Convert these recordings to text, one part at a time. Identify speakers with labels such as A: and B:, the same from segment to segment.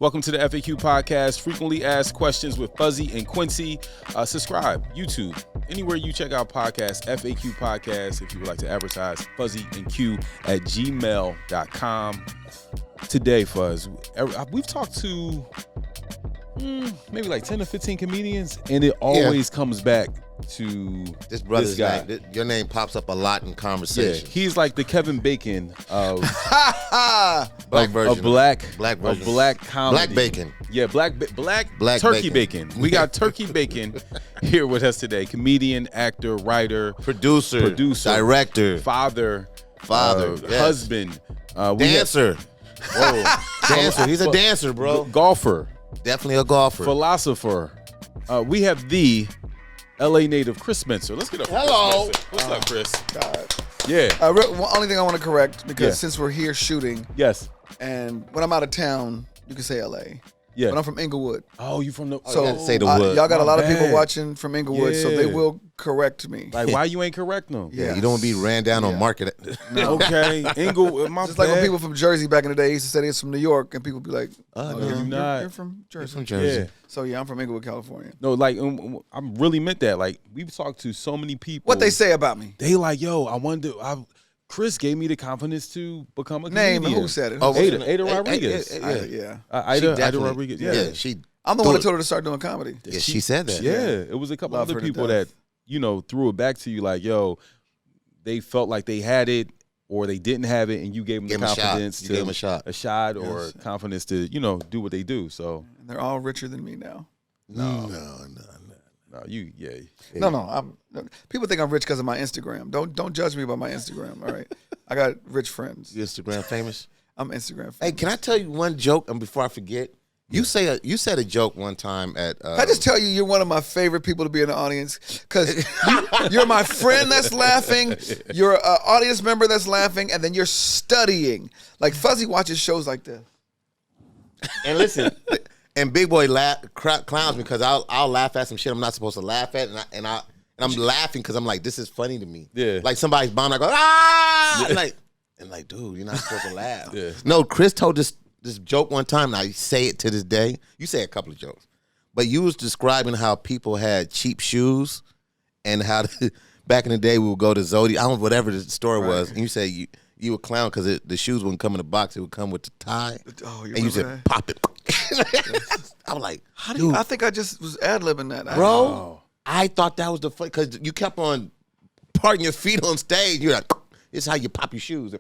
A: Welcome to the FAQ podcast, frequently asked questions with Fuzzy and Quincy. Subscribe, YouTube, anywhere you check out podcasts, FAQ podcast. If you would like to advertise, fuzzyandq@gmail.com. Today, Fuzz, we've talked to maybe like 10 or 15 comedians, and it always comes back to
B: this brother's
A: guy.
B: name. Your name pops up a lot in conversation.
A: Yeah, he's like the Kevin Bacon of
B: black version.
A: Black
B: version.
A: Of black comedy.
B: Black bacon.
A: Yeah, black turkey bacon. We got turkey bacon here with us today. Comedian, actor, writer,
B: producer, director,
A: father,
B: yes.
A: husband,
B: dancer. Whoa, dancer. He's a dancer, bro.
A: Golfer.
B: Definitely a golfer.
A: Philosopher. We have the LA native Chris Spencer. Let's get up.
B: Hello.
A: What's up, Chris?
C: God.
A: Yeah.
C: Only thing I want to correct, because since we're here shooting,
A: Yes.
C: and when I'm out of town, you can say LA.
A: Yeah.
C: But I'm from Inglewood.
A: Oh, you from the?
C: So
B: say the wood.
C: y'all got a lot of
A: My
C: people
A: bad.
C: watching from Inglewood, so they
A: Yeah.
C: will correct me.
A: Like, why you ain't correct them?
C: Yeah.
B: You don't want to be ran down on market.
A: Okay, Inglewood. My
C: Just
A: bad.
C: like when people from Jersey back in the day used to say they're from New York, and people be like,
B: No,
A: you're not.
C: You're from Jersey.
B: From Jersey.
A: Yeah.
C: So yeah, I'm from Inglewood, California.
A: No, like I really meant that. Like we've talked to so many people.
C: What they say about me?
A: They like, yo, I wanted to. Chris gave me the confidence to become a
C: Name
A: comedian.
C: who said it?
B: Oh,
C: Who said
A: Ada Rodriguez.
C: yeah.
A: Ada Rodriguez. Yeah,
B: she.
C: I'm the one that told her to start doing comedy.
B: Yeah, she said that.
A: Yeah, it was a couple
C: Love
A: other
C: her to
A: people that
C: death.
A: threw it back to you like, yo, they felt like they had it or they didn't have it, and you gave them the
B: Gave 'em a shot.
A: confidence
B: You
A: to
B: gave 'em a shot.
A: or confidence to do what they do. So
C: And they're all richer than me now.
B: No.
C: People think I'm rich because of my Instagram. Don't judge me by my Instagram. All right, I got rich friends.
B: You Instagram famous?
C: I'm Instagram famous.
B: Hey, can I tell you one joke? And before I forget, you said a joke one time at.
C: I just tell you, you're one of my favorite people to be in the audience because you're my friend that's laughing, you're an audience member that's laughing, and then you're studying. Like Fuzzy watches shows like this.
B: And listen, and Big Boy clowns me because I'll laugh at some shit I'm not supposed to laugh at, and I'm laughing because I'm like, this is funny to me.
A: Yeah.
B: Like somebody's bombing, I go ah, and like, dude, you're not supposed to laugh.
A: Yeah.
B: No, Chris told this joke one time, and I say it to this day. You say a couple of jokes, but you was describing how people had cheap shoes, and how back in the day we would go to Zodi, whatever the store was, and you say you a clown because the shoes wouldn't come in the box; it would come with the tie.
C: Oh, you
B: and you
C: remember
B: said
C: that?
B: pop it. I was like,
C: I think I just was ad-libbing that.
B: bro, I thought that was the fun because you kept on parting your feet on stage. You're like, this is how you pop your shoes.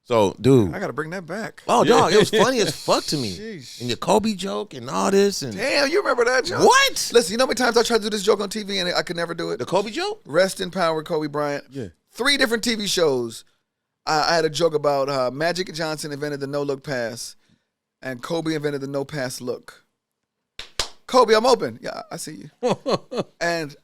B: So, dude.
C: I got to bring that back.
B: Oh, dog, it was funny as fuck to me.
C: Sheesh.
B: And your Kobe joke and all this. And
C: Damn, you remember that joke?
B: What?
C: Listen, you know how many times I tried to do this joke on TV and I could never do it?
B: The Kobe joke?
C: Rest in power, Kobe Bryant.
A: Yeah.
C: 3 different TV shows. I had a joke about Magic Johnson invented the no-look pass, and Kobe invented the no-pass look. Kobe, I'm open. Yeah, I see you. And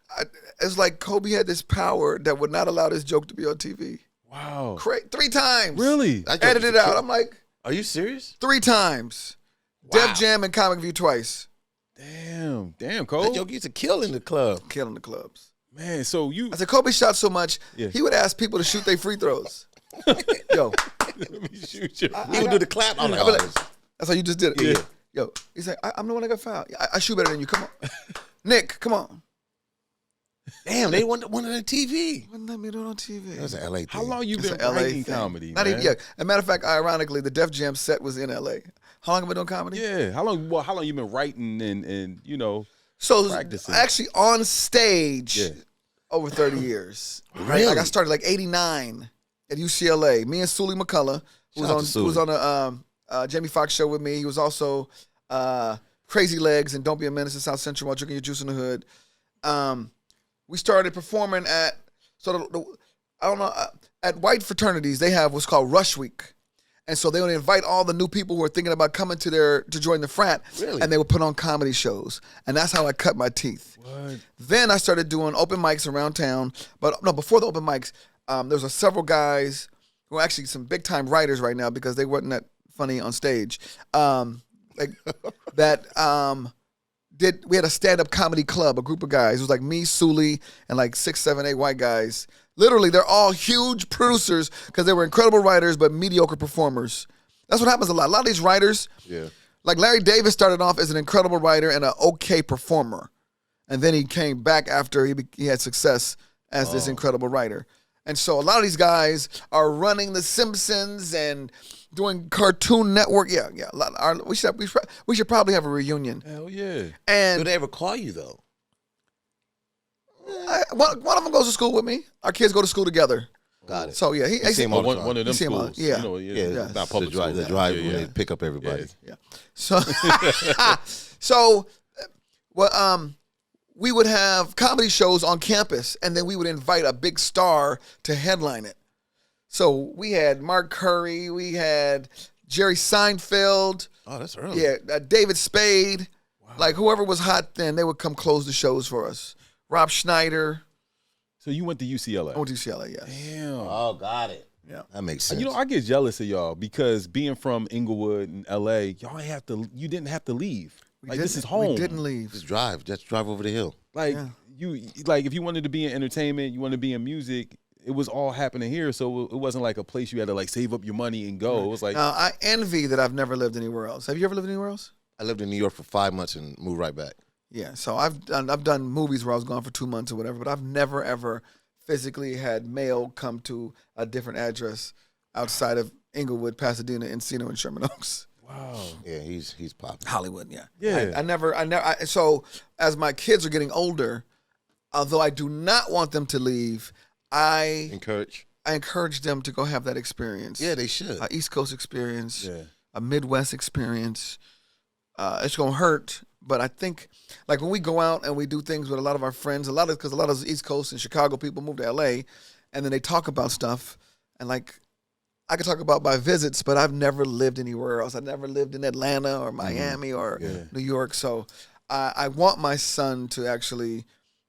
C: it's like Kobe had this power that would not allow this joke to be on TV.
A: wow,
C: 3 times.
A: really?
B: That joke
C: Edited
B: was
C: it out. I'm like,
B: Are you serious?
C: 3 times.
B: Wow.
C: Def Jam and Comic View twice.
A: Damn,
B: That
A: Cole.
B: joke used to kill in the club.
C: Killing the clubs.
A: Man, so you
C: I said, Kobe shot so much,
A: Yeah.
C: he would ask people to shoot their free throws. Yo,
A: let me shoot you.
B: He would do the clap. I'm like,
C: I'd be
B: oh,
C: like, that's how you just did it.
A: Yeah.
C: Yo, he's like, I'm the one that got fouled. I shoot better than you. Come on. Nick, come on.
B: damn, they wanted one on the TV.
C: Wouldn't let me do it on TV.
B: That was an LA thing.
A: How long you
C: It's
A: been
C: a LA
A: writing
C: thing.
A: comedy?
C: Not
A: man?
C: even, yeah. As a matter of fact, ironically, the Def Jam set was in LA. How long have I been doing comedy?
A: Yeah. How long? Well, how long you been writing and
C: So
A: practicing.
C: actually on stage
A: Yeah.
C: over 30 years.
B: Really?
C: Like I started like 89 at UCLA. Me and Sully McCullough, who
B: Shout out
C: was
B: to
C: on the Jamie Foxx show with me. He was also Crazy Legs and Don't Be a Menace in South Central while drinking your juice in the hood. We started performing at at white fraternities. They have what's called Rush Week. And so they would invite all the new people who are thinking about coming to join the frat.
B: Really?
C: And they would put on comedy shows. And that's how I cut my teeth.
A: what?
C: Then I started doing open mics around town. But no, before the open mics, there was several guys who are actually some big time writers right now because they weren't that funny on stage. We had a stand-up comedy club, a group of guys. It was like me, Sully, and like 6, 7, 8 white guys. Literally, they're all huge producers because they were incredible writers but mediocre performers. That's what happens a lot. A lot of these writers,
A: Yeah.
C: Like Larry Davis started off as an incredible writer and an okay performer. And then he came back after he had success as this incredible writer. And so a lot of these guys are running The Simpsons and doing Cartoon Network. Yeah. We should probably have a reunion.
A: Hell yeah.
C: And
B: Do they ever call you though?
C: one of them goes to school with me. Our kids go to school together.
B: Got it.
C: So yeah,
B: You see him all the time.
A: One of them
C: You see him
A: schools.
C: yeah.
A: You know,
B: Yeah,
A: not public
B: the drive,
A: schools.
B: the drive
A: Yeah,
B: when
A: yeah.
B: they pick up everybody.
C: Yeah. So, we would have comedy shows on campus, and then we would invite a big star to headline it. So we had Mark Curry, we had Jerry Seinfeld,
B: Oh, that's early.
C: yeah, David Spade, like whoever was hot then, they would come close the shows for us. Rob Schneider.
A: So you went to UCLA.
C: I went to UCLA, yes.
A: Damn.
B: Oh, got it.
C: Yeah.
B: That makes sense.
A: You know, I get jealous of y'all because being from Inglewood and LA, you didn't have to leave. Like this is home.
C: We didn't leave.
B: just drive over the hill.
A: Like
C: Yeah.
A: if you wanted to be in entertainment, you wanted to be in music, it was all happening here. So it wasn't like a place you had to like save up your money and go. It was like
C: I envy that I've never lived anywhere else. Have you ever lived anywhere else?
B: I lived in New York for 5 months and moved right back.
C: Yeah, so I've done movies where I was gone for 2 months or whatever, but I've never ever physically had mail come to a different address outside of Inglewood, Pasadena, Encino, and Sherman Oaks.
A: wow.
B: Yeah, he's popular.
C: Hollywood, yeah.
A: Yeah.
C: I never. So as my kids are getting older, although I do not want them to leave, I encourage them to go have that experience.
B: Yeah, they should.
C: A East Coast experience,
A: Yeah.
C: a Midwest experience. It's gonna hurt, but I think like when we go out and we do things with a lot of our friends, because a lot of East Coast and Chicago people move to LA, and then they talk about stuff, and like I could talk about my visits, but I've never lived anywhere else. I've never lived in Atlanta or Miami or New York, so I want my son to actually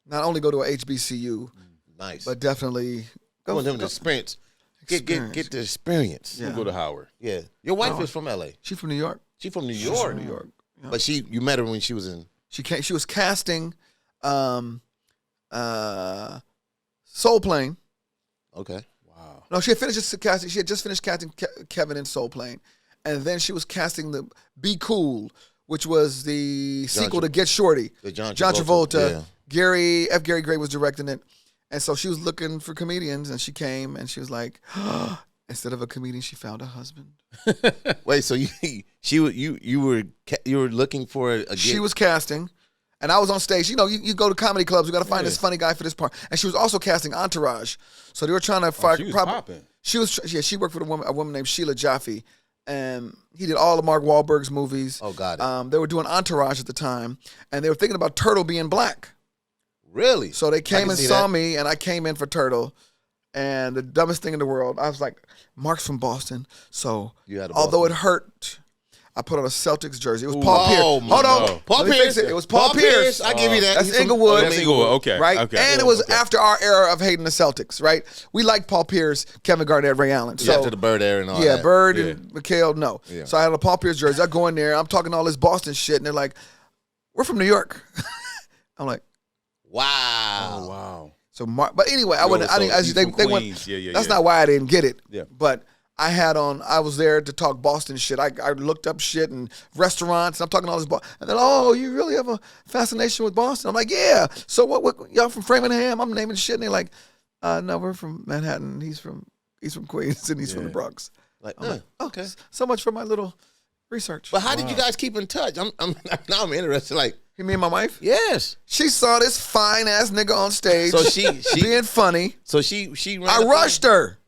C: not only go to a HBCU,
B: Nice.
C: but definitely
B: I want them to experience. Get the experience.
A: You go to Howard.
B: Yeah. Your wife is from LA.
C: She's from New York.
B: She's from New York.
C: New York. Yeah.
B: But you met her when she was in.
C: She was casting Soul Plane.
B: Okay.
A: Wow.
C: No, she had just finished casting Kevin in Soul Plane. And then she was casting the Be Cool, which was the sequel to Get Shorty.
B: The John
C: Travolta.
B: Yeah.
C: Gary Gray was directing it. And so she was looking for comedians, and she came, and she was like, instead of a comedian, she found a husband.
B: Wait, so you were looking for a gig?
C: She was casting, and I was on stage. You know, you go to comedy clubs, you got to find this funny guy for this part. And she was also casting Entourage. So they were trying to find.
A: She was popping.
C: She worked for a woman named Sheila Jaffe, and he did all of Mark Wahlberg's movies.
B: Oh, got it.
C: They were doing Entourage at the time, and they were thinking about Turtle being black.
B: Really?
C: So they came and saw me, and I came in for Turtle. And the dumbest thing in the world, I was like, Mark's from Boston. So although it hurt, I put on a Celtics jersey. It was Paul Pierce. Hold on.
B: Paul Pierce.
C: It was Paul Pierce.
B: I give you that.
C: That's Inglewood.
A: That's Inglewood. Okay.
C: Right?
A: Okay.
C: And it was after our era of hating the Celtics, right? We liked Paul Pierce, Kevin Garnett, Ray Allen. So,
B: after the Bird era and all that.
C: yeah, Bird and McHale, no.
B: Yeah.
C: So I had a Paul Pierce jersey. I go in there. I'm talking all this Boston shit. And they're like, we're from New York. I'm like,
B: wow.
A: Oh wow.
C: so but anyway, I wouldn't. They went.
A: Yeah.
C: That's not why I didn't get it.
A: Yeah.
C: But I was there to talk Boston shit. I looked up shit and restaurants. And I'm talking all this. And they're like, oh, you really have a fascination with Boston? I'm like, yeah. So what y'all from Framingham? I'm naming shit. And they're like, no, we're from Manhattan. He's from Queens and he's from the Bronx.
B: Like,
C: I'm like, oh,
B: okay.
C: So much for my little research.
B: But how did you guys keep in touch? Now I'm interested. Like,
C: Me and my wife?
B: yes.
C: She saw this fine ass nigga on stage.
B: So she
C: being funny.
B: So she ran
C: I rushed her.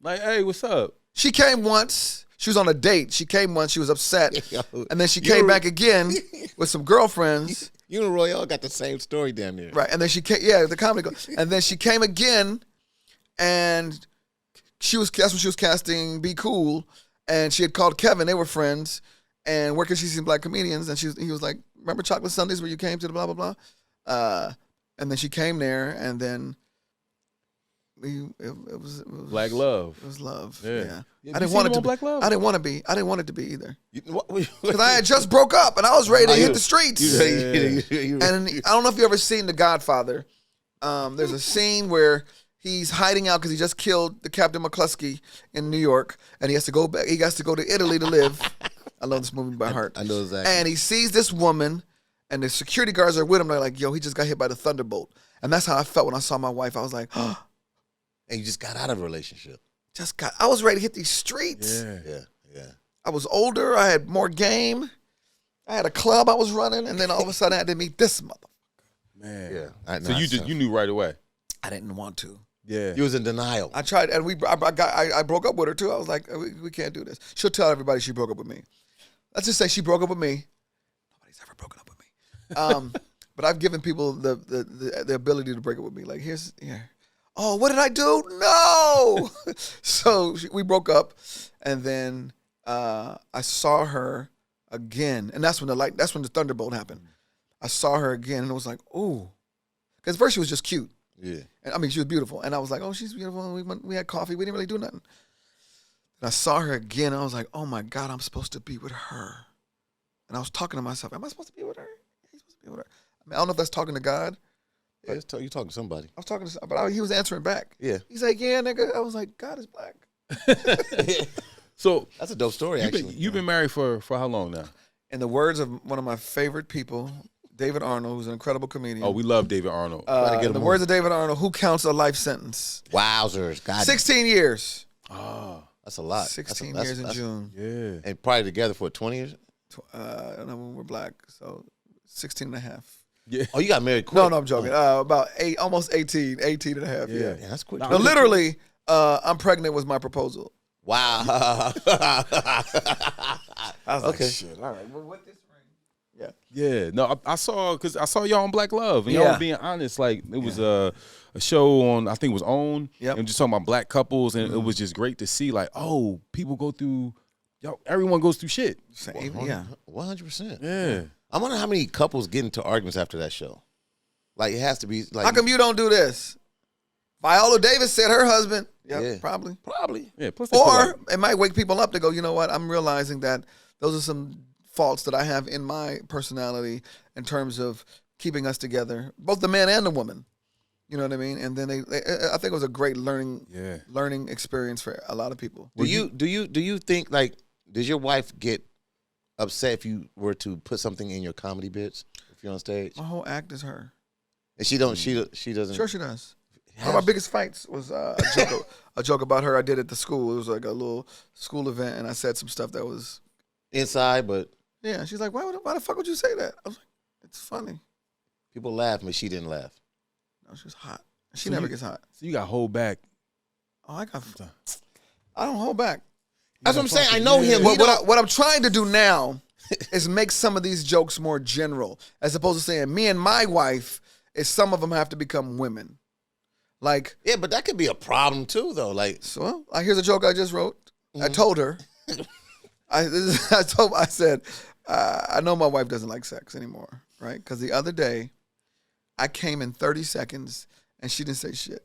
A: Like, hey, what's up?
C: She came once. She was on a date. She came once. She was upset.
B: Yo,
C: And then she came back again with some girlfriends.
B: You and Royale got the same story down there.
C: Right. And then she came, the comedy. And then she came again, and that's when she was casting Be Cool. And she had called Kevin. They were friends. And where can she see black comedians? And he was like, remember Chocolate Sundays where you came to the blah, blah, blah? And then she came there, and then it was
A: Black love.
C: It was love.
A: Yeah.
C: Yeah. I didn't want it to be
A: Black Love.
C: I didn't want to be. I didn't want it to be either.
B: Because
C: Because I had just broke up and I was ready to hit the streets.
B: You
C: And I don't know if you ever seen The Godfather. There's a scene where he's hiding out because he just killed the Captain McCluskey in New York, and he has to go back. He has to go to Italy to live. I love this movie by heart.
B: I know exactly.
C: And he sees this woman, and the security guards are with him. They're like, yo, he just got hit by the thunderbolt. And that's how I felt when I saw my wife. I was like, oh.
B: And you just got out of a relationship.
C: I was ready to hit these streets.
B: Yeah.
C: I was older. I had more game. I had a club I was running. And then all of a sudden I had to meet this motherfucker.
B: Man.
A: Yeah. So you knew right away.
C: I didn't want to.
A: Yeah.
B: You was in denial.
C: I tried, and I broke up with her too. I was like, we can't do this. She'll tell everybody she broke up with me. Let's just say she broke up with me. Nobody's ever broken up with me. But I've given people the ability to break up with me. Like, here. Oh, what did I do? No. So we broke up, and then I saw her again, and that's when the thunderbolt happened. I saw her again, and it was like, ooh, because first she was just cute.
B: Yeah.
C: And, I mean, she was beautiful. And I was like, oh, she's beautiful. And we had coffee. We didn't really do nothing. And I saw her again. And I was like, oh, my God, I'm supposed to be with her. And I was talking to myself, am I supposed to be with her? Am I supposed to be with her? I mean, I don't know if that's talking to God.
B: Yeah, you talking to somebody.
C: I was talking to somebody, but he was answering back.
B: Yeah.
C: He's like, yeah, nigga. I was like, God is black.
A: So
B: that's a dope story, actually.
A: You've been married for how long now?
C: In the words of one of my favorite people, David Arnold, who's an incredible comedian.
A: Oh, we love David Arnold.
C: In the words of David Arnold, who counts a life sentence?
B: Wowzers. God.
C: 16 years.
A: Oh.
B: That's a lot.
C: 16 years in June.
A: Yeah.
B: And probably together for 20 years?
C: I don't know when we're black, so 16 and a half.
A: Yeah.
B: Oh, you got married quick.
C: No, I'm joking. About almost 18 and a half. Yeah.
B: Yeah, that's quick.
C: No, literally, I'm pregnant was my proposal.
B: Wow.
C: I was like, shit, all right. Well, what this ring? Yeah.
A: Yeah. No, I saw y'all on Black Love, and y'all were being honest. Like, it was a show on, I think it was OWN, and just talking about black couples, and it was just great to see, like, oh, people go through, everyone goes through shit.
C: Same, yeah.
B: 100%.
A: Yeah.
B: I wonder how many couples get into arguments after that show. Like, it has to be like.
C: How come you don't do this? Viola Davis said her husband. Yep,
B: Yeah.
C: probably.
A: Yeah. Plus
C: Or it might wake people up to go, you know what? I'm realizing that those are some faults that I have in my personality in terms of keeping us together, both the man and the woman. You know what I mean? And then I think it was a great learning experience for a lot of people.
B: Do you think, like, does your wife get upset if you were to put something in your comedy bits if you're on stage?
C: My whole act is her.
B: And she doesn't.
C: Sure, she does. One of my biggest fights was a joke about her I did at the school. It was like a little school event, and I said some stuff that was
B: inside, but
C: yeah. She's like, why the fuck would you say that? I was like, it's funny.
B: People laugh, but she didn't laugh.
C: No, she was hot. She never gets hot.
A: So you got to hold back.
C: Oh, I don't hold back.
B: That's what I'm saying. I know him.
C: What I'm trying to do now is make some of these jokes more general, as opposed to saying me and my wife. Is some of them have to become women. Like,
B: yeah, but that could be a problem too, though. Like,
C: so here's a joke I just wrote. I told her, I said, I know my wife doesn't like sex anymore, right? Because the other day, I came in 30 seconds and she didn't say shit.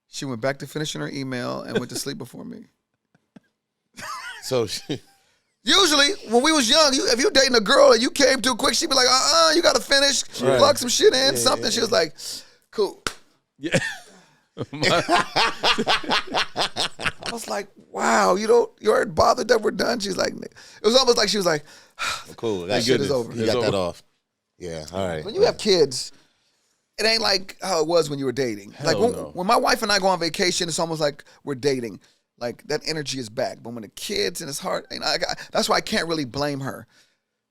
C: She went back to finishing her email and went to sleep before me.
B: So
C: usually, when we was young, if you dating a girl and you came too quick, she'd be like, you got to finish, plug some shit in, something. She was like, cool.
A: Yeah.
C: I was like, wow, you aren't bothered that we're done? She's like, it was almost like she was like,
B: cool.
C: That shit is over.
B: You got that off. Yeah, all right.
C: When you have kids, it ain't like how it was when you were dating. When my wife and I go on vacation, it's almost like we're dating. Like, that energy is back. But when the kids and it's hard, that's why I can't really blame her.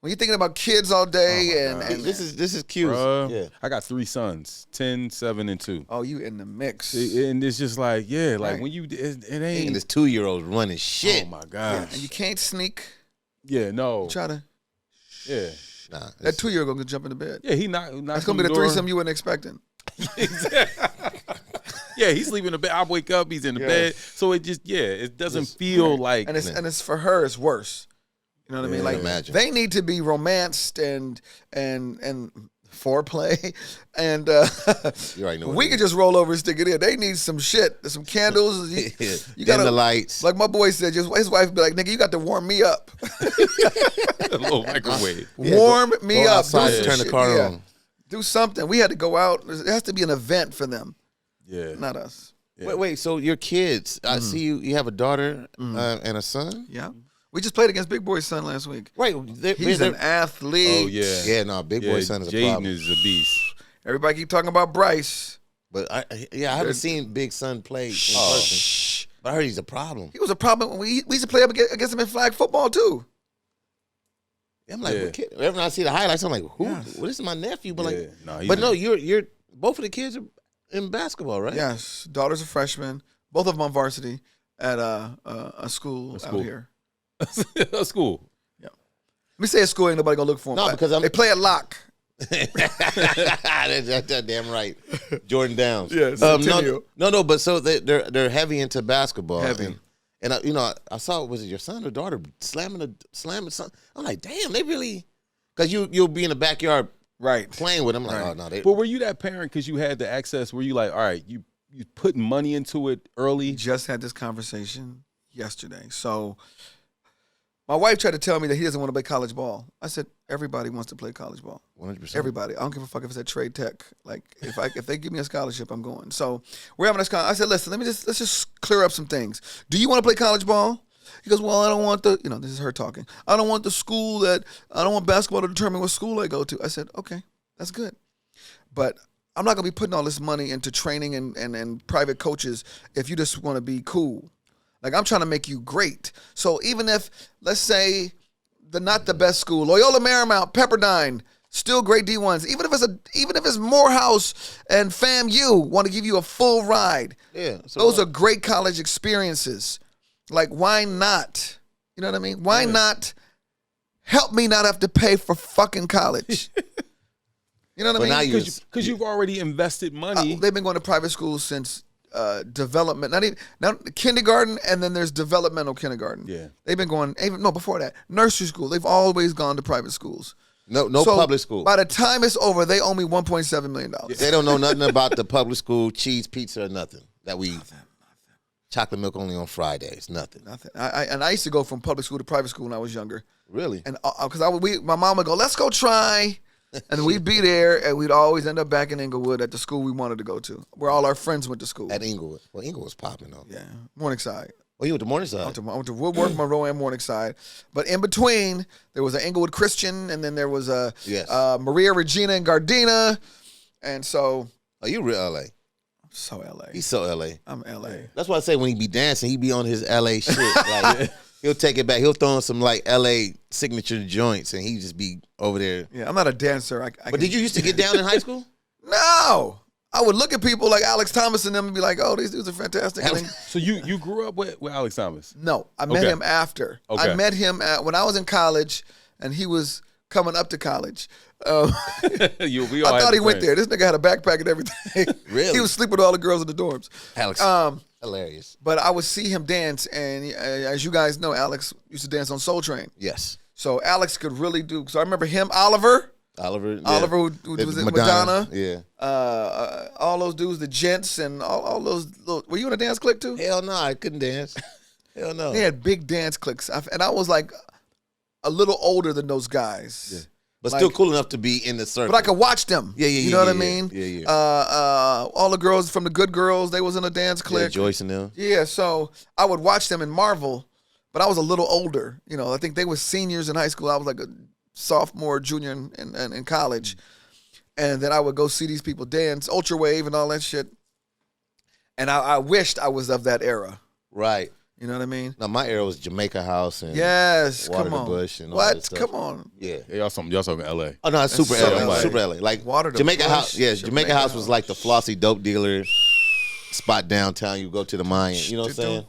C: When you're thinking about kids all day and
B: this is cute.
A: Yeah. I got 3 sons, 10, 7, and 2.
C: Oh, you in the mix.
A: And it's just like, like when you, it ain't.
B: And this 2-year-old running shit.
A: Oh, my gosh.
C: Yeah, and you can't sneak.
A: Yeah, no.
C: Try to.
A: Yeah.
B: Nah,
C: that 2-year-old gonna jump in the bed.
A: Yeah, he not.
C: That's gonna be the threesome you weren't expecting.
A: Exactly. Yeah, he's sleeping in the bed. I wake up, he's in the bed. So it just, it doesn't feel like.
C: And it's for her, it's worse. You know what I mean? Like,
B: imagine.
C: They need to be romanced and foreplay, and
B: you already know
C: we can just roll over and stick it in. They need some shit, some candles. You got
B: the lights.
C: Like my boy said, just his wife be like, "Nigga, you got to warm me up."
A: A little microwave.
C: Warm me up.
B: Outside, turn the car on.
C: Do something. We had to go out. It has to be an event for them.
A: Yeah,
C: not us.
B: Yeah. Wait. So your kids? I see you have a daughter and a son.
C: Yeah. We just played against Big Boy's son last week.
B: Right.
C: He's an athlete.
A: Oh, yeah.
B: Yeah, no, Big Boy's son is a problem.
A: Jaden is a beast.
C: Everybody keep talking about Bryce.
B: But I haven't seen Big Son play in person. But I heard he's a problem.
C: He was a problem. We used to play up against him in flag football, too.
B: I'm like, every time I see the highlights, I'm like, who? Yes. Well, this is my nephew. But you're both of the kids are in basketball, right?
C: Yes. Daughter's a freshman. Both of them on varsity at a school out here.
A: A school.
C: Yeah. Let me say a school, ain't nobody gonna look for them.
B: No, because
C: they play at Lock.
B: That's damn right. Jordan Downs.
C: Yes.
B: No. But so they're heavy into basketball.
C: Heavy.
B: And I saw, was it your son or daughter slamming something? I'm like, damn, they really, because you'll be in the backyard playing with them. I'm like, oh no.
A: But were you that parent because you had the access? Were you like, all right, you putting money into it early?
C: Just had this conversation yesterday. So my wife tried to tell me that he doesn't want to play college ball. I said, everybody wants to play college ball.
B: 100%.
C: Everybody. I don't give a fuck if it's at Trade Tech. Like, if they give me a scholarship, I'm going. So we're having this conversation. I said, listen, let's just clear up some things. Do you want to play college ball? He goes, well, I don't want this is her talking. I don't want I don't want basketball to determine what school I go to. I said, okay, that's good. But I'm not going to be putting all this money into training and private coaches if you just want to be cool. Like, I'm trying to make you great. So even if, let's say, not the best school, Loyola Marymount, Pepperdine, still great D1s. Even if it's Morehouse and FAMU want to give you a full ride.
B: Yeah,
C: those are great college experiences. Like, why not? You know what I mean? Why not help me not have to pay for fucking college? You know what I mean?
A: Because you've already invested money.
C: They've been going to private schools since development, not kindergarten, and then there's developmental kindergarten.
A: Yeah,
C: they've been going before that, nursery school. They've always gone to private schools.
B: No public school.
C: By the time it's over, they owe me $1.7 million.
B: They don't know nothing about the public school cheese pizza or nothing that we eat. Chocolate milk only on Fridays. Nothing.
C: I used to go from public school to private school when I was younger.
B: Really?
C: And because my mom would go, let's go try. And we'd be there, and we'd always end up back in Inglewood at the school we wanted to go to, where all our friends went to school.
B: At Inglewood. Well, Inglewood's popping, though.
C: Yeah. Morningside.
B: Oh, you went to Morningside?
C: I went to Woodworth, Monroe, and Morningside. But in between, there was an Inglewood Christian, and then there was a Maria Regina and Gardena. And so...
B: Oh, you real L.A.?
C: I'm so L.A.
B: He's so L.A.
C: I'm L.A.
B: That's why I say when he be dancing, he be on his L.A. shit. Like, he'll take it back. He'll throw in some, like, L.A. signature joints, and he just be over there.
C: Yeah, I'm not a dancer.
B: But did you used to get down in high school?
C: No. I would look at people like Alex Thomas and them and be like, oh, these dudes are fantastic.
A: So you grew up with Alex Thomas?
C: No, I met him after. Okay. I met him when I was in college, and he was coming up to college. I thought he went there. This nigga had a backpack and everything.
B: Really?
C: He was sleeping with all the girls in the dorms.
B: Alex, hilarious.
C: But I would see him dance, and as you guys know, Alex used to dance on Soul Train.
B: Yes.
C: So Alex could really do. So I remember him, Oliver, who was in Madonna.
B: Yeah.
C: All those dudes, the Gents, and all those. Were you in a dance clique too?
B: Hell no, I couldn't dance. Hell no.
C: They had big dance cliques, and I was like a little older than those guys.
B: Yeah. But still cool enough to be in the circle.
C: But I could watch them.
B: Yeah.
C: You know what I mean?
B: Yeah.
C: All the girls from the Good Girls, they was in a dance clique.
B: Yeah, Joyce and them.
C: Yeah, so I would watch them and marvel, but I was a little older. You know, I think they were seniors in high school. I was like a sophomore, junior in college. And then I would go see these people dance, Ultra Wave and all that shit. And I wished I was of that era.
B: Right.
C: You know what I mean?
B: No, my era was Jamaica House and
C: Water
B: the Bush and all
C: what?
B: that stuff.
C: Come on.
B: Yeah.
A: Y'all talking LA.
B: Oh no, it's super
C: so
B: LA.
C: LA.
B: Super LA. Like
C: Water the
B: Jamaica
C: Bush,
B: House. Yeah, Jamaica House was like the flossy dope dealer spot downtown. You go to the Mayan. You know what I'm saying?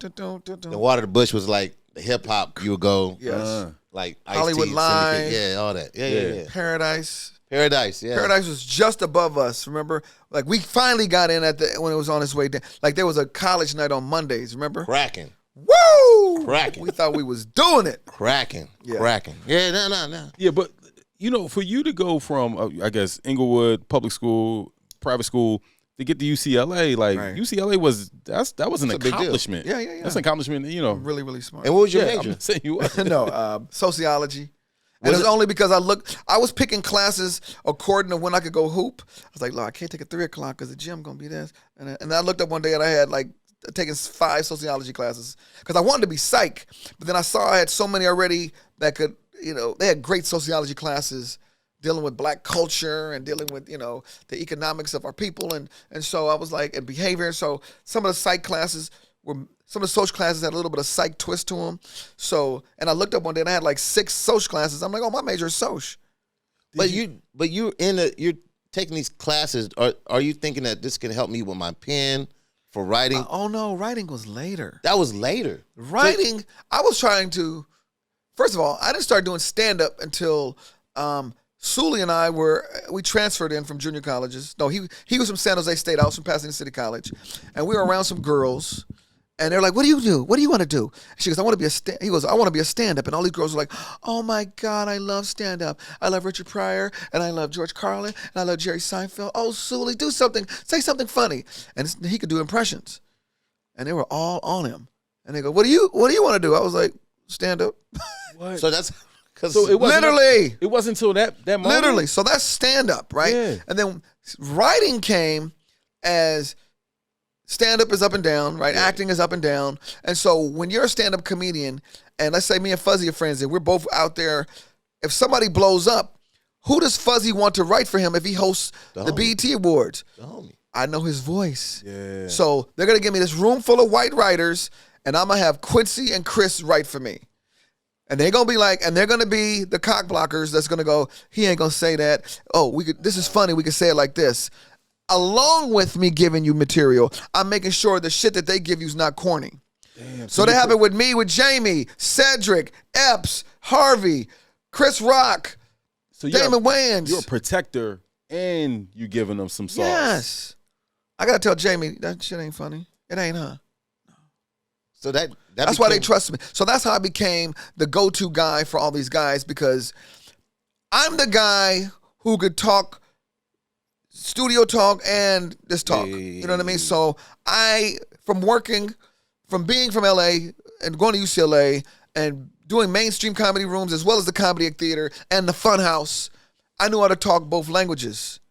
B: The Water the Bush was like the hip hop. You would go.
C: Yes.
B: Like
C: Hollywood Live.
B: Yeah, all that. Yeah.
C: Paradise.
B: Yeah.
C: Paradise was just above us, remember? Like, we finally got in when it was on its way down. Like, there was a college night on Mondays, remember?
B: Cracking.
C: Woo!
B: Cracking.
C: We thought we was doing it.
B: Cracking.
C: Yeah.
B: Cracking. Yeah, no.
A: Yeah, but, for you to go from, I guess, Inglewood, public school, private school, to get to UCLA, like, right. UCLA that was an accomplishment.
C: Yeah.
A: That's an accomplishment,
C: Really, really smart.
B: And what was your major?
A: I'm saying you was.
C: No, sociology. And it was only because I was picking classes according to when I could go hoop. I was like, look, I can't take a 3 o'clock because the gym going to be this. And I looked up one day and I had like taking 5 sociology classes because I wanted to be psych, but then I saw I had so many already that could, they had great sociology classes dealing with black culture and dealing with, the economics of our people. And so I was like, and behavior. So some of the psych classes some of the social classes had a little bit of psych twist to them. So, and I looked up one day and I had like 6 social classes. I'm like, oh, my major is social.
B: But you're taking these classes. Are you thinking that this can help me with my pen for writing?
C: Oh no, writing was later.
B: That was later.
C: Writing, I was trying to. First of all, I didn't start doing stand up until Sully and I we transferred in from junior colleges. No, he was from San Jose State. I was from Pasadena City College, and we were around some girls. And they're like, what do you do? What do you want to do? She goes, I want to be he goes, I want to be a stand-up. And all these girls are like, oh, my God, I love stand-up. I love Richard Pryor, and I love George Carlin, and I love Jerry Seinfeld. Oh, Sully, do something. Say something funny. And he could do impressions. And they were all on him. And they go, what do you want to do? I was like, stand-up.
B: What? So that's...
A: So it wasn't
C: literally.
A: It wasn't until that moment?
C: Literally. So that's stand-up, right?
A: Yeah.
C: And then writing came as... Stand-up is up and down, right? Yeah. Acting is up and down. And so when you're a stand-up comedian, and let's say me and Fuzzy are friends, and we're both out there, if somebody blows up, who does Fuzzy want to write for him if he hosts the BET Awards?
B: The homie.
C: I know his voice.
A: Yeah.
C: So they're going to give me this room full of white writers, and I'm going to have Quincy and Chris write for me. And they're going to be like, and they're going to be the cock blockers that's going to go, he ain't going to say that. Oh, this is funny. We could say it like this. Along with me giving you material, I'm making sure the shit that they give you is not corny. Damn, so they have it with me, with Jamie, Cedric, Epps, Harvey, Chris Rock, Damon Wayans.
A: You're a protector and you're giving them some sauce.
C: Yes. I got to tell Jamie, that shit ain't funny. It ain't, huh?
B: So
C: that's why they trust me. So that's how I became the go-to guy for all these guys, because I'm the guy who could talk studio talk and this talk. You know what I mean? So from being from LA and going to UCLA and doing mainstream comedy rooms as well as the comedy theater and the fun house, I knew how to talk both languages.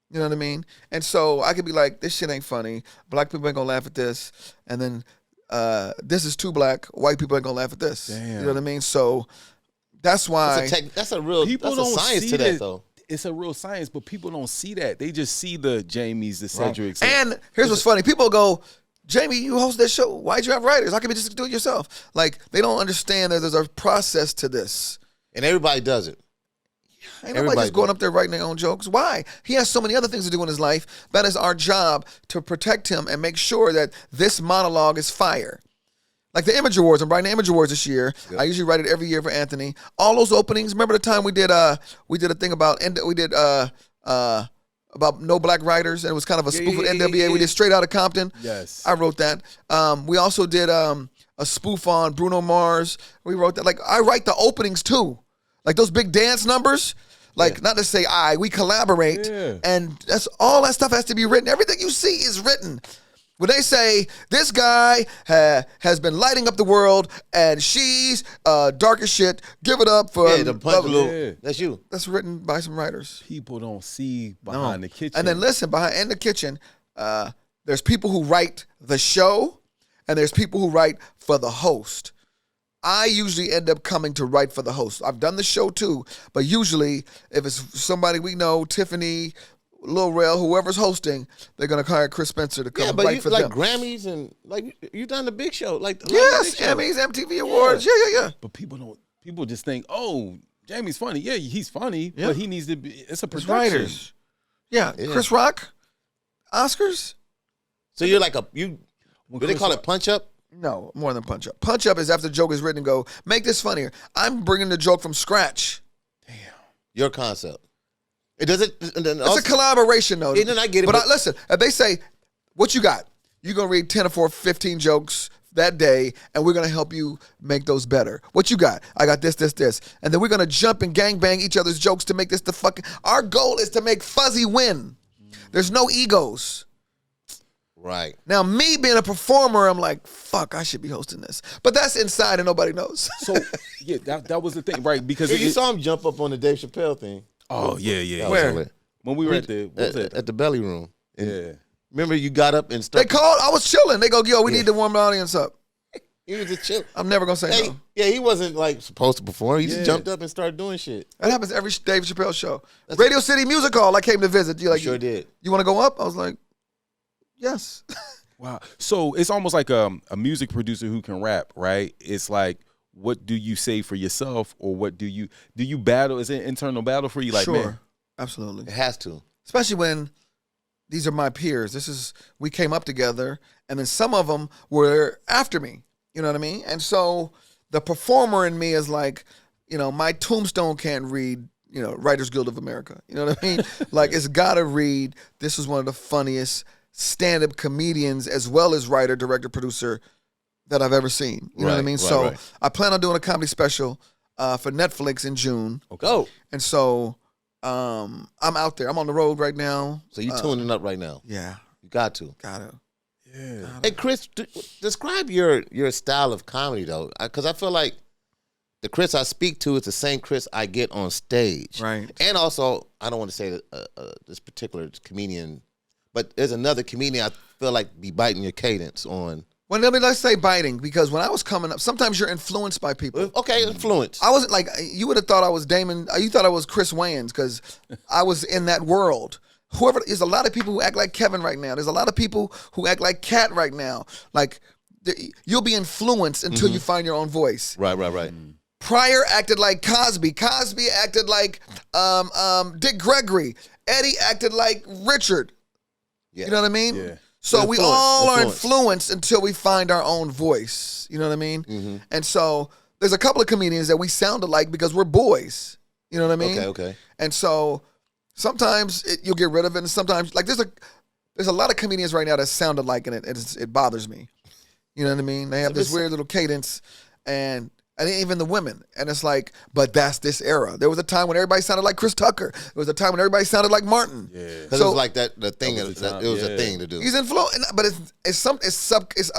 C: You know what I mean? And so I could be like, this shit ain't funny. Black people ain't gonna laugh at this. And then this is too black. White people ain't gonna laugh at this.
A: Damn.
C: You know what I mean? So that's why
B: that's a real science to that though.
A: It's a real science, but people don't see that. They just see the Jamies, the Cedrics.
C: Right. And here's what's funny. People go, Jamie, you host that show. Why'd you have writers? How can you just do it yourself? Like, they don't understand that there's a process to this.
B: And everybody does it.
C: Ain't nobody just going up there writing their own jokes. Why? He has so many other things to do in his life. That is our job, to protect him and make sure that this monologue is fire. Like the Image Awards, I'm writing the Image Awards this year. Yep. I usually write it every year for Anthony. All those openings. Remember the time we did a thing about no black writers, and it was kind of a spoof of NWA. Yeah. We did Straight Outta Compton.
A: Yes,
C: I wrote that. We also did a spoof on Bruno Mars. We wrote that. Like, I write the openings too. Like those big dance numbers. Like, not to say we collaborate, and that's all that stuff has to be written. Everything you see is written. When they say, this guy has been lighting up the world and she's dark as shit, give it up for...
B: That's you.
C: That's written by some writers.
A: People don't see behind the kitchen.
C: And then listen, in the kitchen, there's people who write the show and there's people who write for the host. I usually end up coming to write for the host. I've done the show too, but usually if it's somebody we know, Tiffany... Lil Rel, whoever's hosting, they're gonna hire Chris Spencer to come write for them.
B: Like Grammys and like you done the big show,
C: Emmys, MTV Awards, yeah.
A: But people just think, oh, Jamie's funny. Yeah, he's funny, but he needs to be. It's a production.
C: Writers. Yeah, Chris Rock, Oscars.
B: So you're like do they call it punch up?
C: No, more than punch up. Punch up is after the joke is written and go, make this funnier. I'm bringing the joke from scratch.
A: Damn,
B: your concept. It doesn't.
C: It's a collaboration, though.
B: And then I get it.
C: But listen, if they say, what you got? You're going to read 10 or 15 jokes that day, and we're going to help you make those better. What you got? I got this. And then we're going to jump and gangbang each other's jokes to make this the fucking... Our goal is to make Fuzzy win. There's no egos.
B: Right.
C: Now, me being a performer, I'm like, fuck, I should be hosting this. But that's inside and nobody knows.
A: So, yeah, that was the thing, right? Because
B: you saw him jump up on the Dave Chappelle thing.
A: Oh, yeah.
C: Where?
A: When we were at the... What was it?
B: At the Belly Room.
A: Yeah.
B: Remember you got up and started.
C: They called. I was chilling. They go, yo, we need to warm the audience up.
B: He was just chill.
C: I'm never gonna say no.
B: Yeah, he wasn't like supposed to perform. He just jumped up and started doing shit.
C: That happens every Dave Chappelle show. Radio City Music Hall. I came to visit. You like?
B: Sure did.
C: You want to go up? I was like, yes.
A: Wow. So it's almost like a music producer who can rap, right? It's like, what do you say for yourself, or what do you battle? Is it an internal battle for you? Like,
C: sure,
A: man,
C: absolutely.
B: It has to,
C: especially when these are my peers. We came up together, and then some of them were after me. You know what I mean? And so the performer in me is like, my tombstone can't read, Writers Guild of America. You know what I mean? Like, it's got to read, this was one of the funniest stand-up comedians as well as writer, director, producer that I've ever seen. You know what I mean? So I plan on doing a comedy special for Netflix in June.
B: Okay.
C: And so I'm out there. I'm on the road right now.
B: So you tuning up right now?
C: Yeah.
B: You got to.
C: Gotta.
A: yeah.
B: Hey, Chris, describe your style of comedy, though, because I feel like the Chris I speak to is the same Chris I get on stage.
C: Right.
B: And also, I don't want to say this particular comedian, but there's another comedian I feel like be biting your cadence on.
C: Well, let's say biting, because when I was coming up, sometimes you're influenced by people.
B: Okay, influence.
C: I wasn't like, you would have thought I was Damon, you thought I was Chris Wayans, because I was in that world. There's a lot of people who act like Kevin right now. There's a lot of people who act like Kat right now. Like, you'll be influenced until you find your own voice.
B: Right.
C: Pryor acted like Cosby. Cosby acted like Dick Gregory. Eddie acted like Richard.
B: Yeah.
C: You know what I mean?
A: Yeah.
C: So we all are influenced until we find our own voice. You know what I mean?
B: Mm-hmm.
C: And so there's a couple of comedians that we sound alike because we're boys. You know what I mean?
B: Okay.
C: And so sometimes you'll get rid of it, and sometimes like there's a lot of comedians right now that sound alike, and it bothers me. You know what I mean? They have this weird little cadence, and even the women. And it's like, but that's this era. There was a time when everybody sounded like Chris Tucker. There was a time when everybody sounded like Martin.
A: Yeah.
B: Because
C: So-
B: it was like it was a thing to do.
C: He's influenced, but it's subconscious,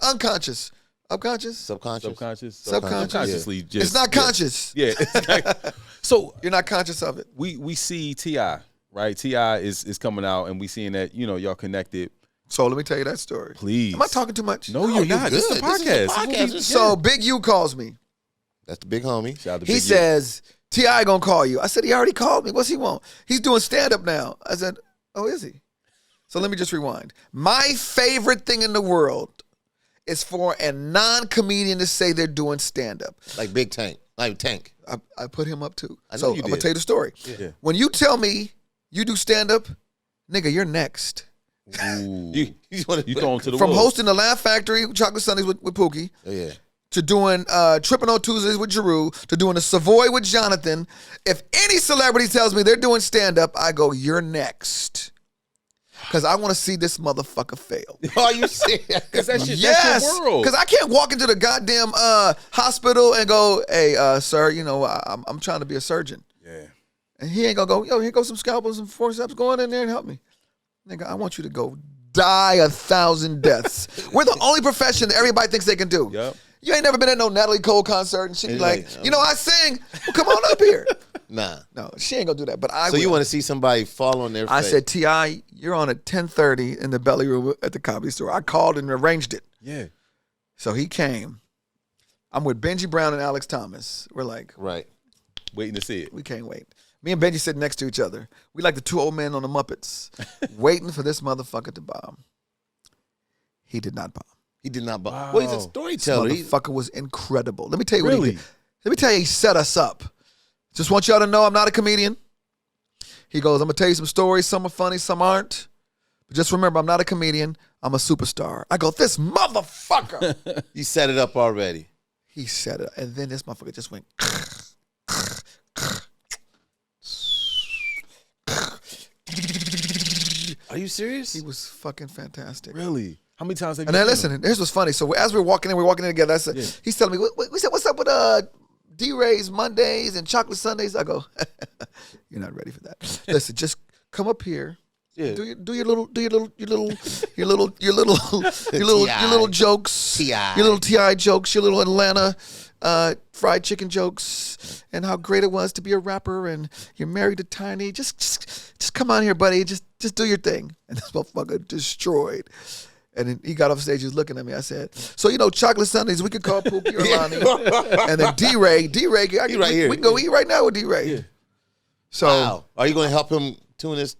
C: unconscious, upconscious.
B: Subconscious.
A: Subconsciously. Just,
C: It's not conscious.
A: Yeah. So
C: You're not conscious of it.
A: we see T.I., right? T.I. is coming out, and we seeing that, y'all connected.
C: So let me tell you that story.
A: Please.
C: Am I talking too much?
A: No, you're not. This is a podcast.
C: So Big U calls me.
B: That's the big homie.
A: Shout out to
C: He
A: Big U.
C: says, T.I. gonna call you. I said, he already called me. What's he want? He's doing stand-up now. I said, oh, is he? So let me just rewind. My favorite thing in the world is for a non-comedian to say they're doing stand-up.
B: Like Big Tank. Like Tank.
C: I put him up too.
B: I know
C: So
B: you
C: I'm gonna
B: did.
C: tell you the story.
A: Yeah.
C: When you tell me you do stand-up, nigga, you're next.
A: Ooh.
B: You
A: throwing to the
C: From
A: wolves.
C: hosting the Laugh Factory Chocolate Sundays with Pookie,
B: Yeah.
C: to doing Tripping on Tuesdays with Giroux, to doing the Savoy with Jonathan. If any celebrity tells me they're doing stand-up, I go, you're next. Because I want to see this motherfucker fail.
B: Are you serious?
A: Because that shit,
C: Yes,
A: that's your world.
C: because I can't walk into the goddamn hospital and go, hey, sir, I'm trying to be a surgeon.
A: Yeah.
C: And he ain't gonna go, yo, here goes some scalpels and forceps, go in there and help me. Nigga, I want you to go die 1,000 deaths. We're the only profession that everybody thinks they can do.
A: Yep.
C: You ain't never been at no Natalie Cole concert and she be like, I sing. Well, come on up here.
B: Nah.
C: No, she ain't gonna do that. But I
B: So
C: will.
B: you want to see somebody fall on their face?
C: I said, T.I., you're on at 10:30 in the belly room at the Comedy Store. I called and arranged it.
A: Yeah.
C: So he came. I'm with Benji Brown and Alex Thomas. We're like,
B: Right.
A: Waiting to see it.
C: we can't wait. Me and Benji sitting next to each other. We like the two old men on the Muppets, waiting for this motherfucker to bomb. He did not bomb.
B: He did not.
A: Wow.
B: Well, he's a
C: This
B: storyteller.
C: motherfucker was incredible. Let me tell you what
A: Really?
C: he did. Let me tell you, he set us up. Just want y'all to know I'm not a comedian. He goes, I'm going to tell you some stories. Some are funny, some aren't. But just remember, I'm not a comedian. I'm a superstar. I go, this motherfucker.
B: You set it up already.
C: He said it. And then this motherfucker just went.
B: Are you serious?
C: He was fucking fantastic.
A: Really? How many times have you
C: And then
A: seen
C: listen, here's what's funny. So as we're walking in together. I said, he's telling me, we said, what's up with D-Ray's Mondays and Chocolate Sundays? I go, you're not ready for that. Listen, just come up here
B: Yeah.
C: Do your little jokes,
B: T.I.
C: your little T.I. jokes, your little Atlanta fried chicken jokes, and how great it was to be a rapper, and you're married to Tiny. Just come on here, buddy. Just do your thing. And this motherfucker destroyed. And then he got off stage, he was looking at me. I said, so, chocolate Sundays, we could call Pookie or Lonnie. And then D-Ray, we can go eat right now with D-Ray. Yeah. So,
B: wow. Are you going to help him tune this?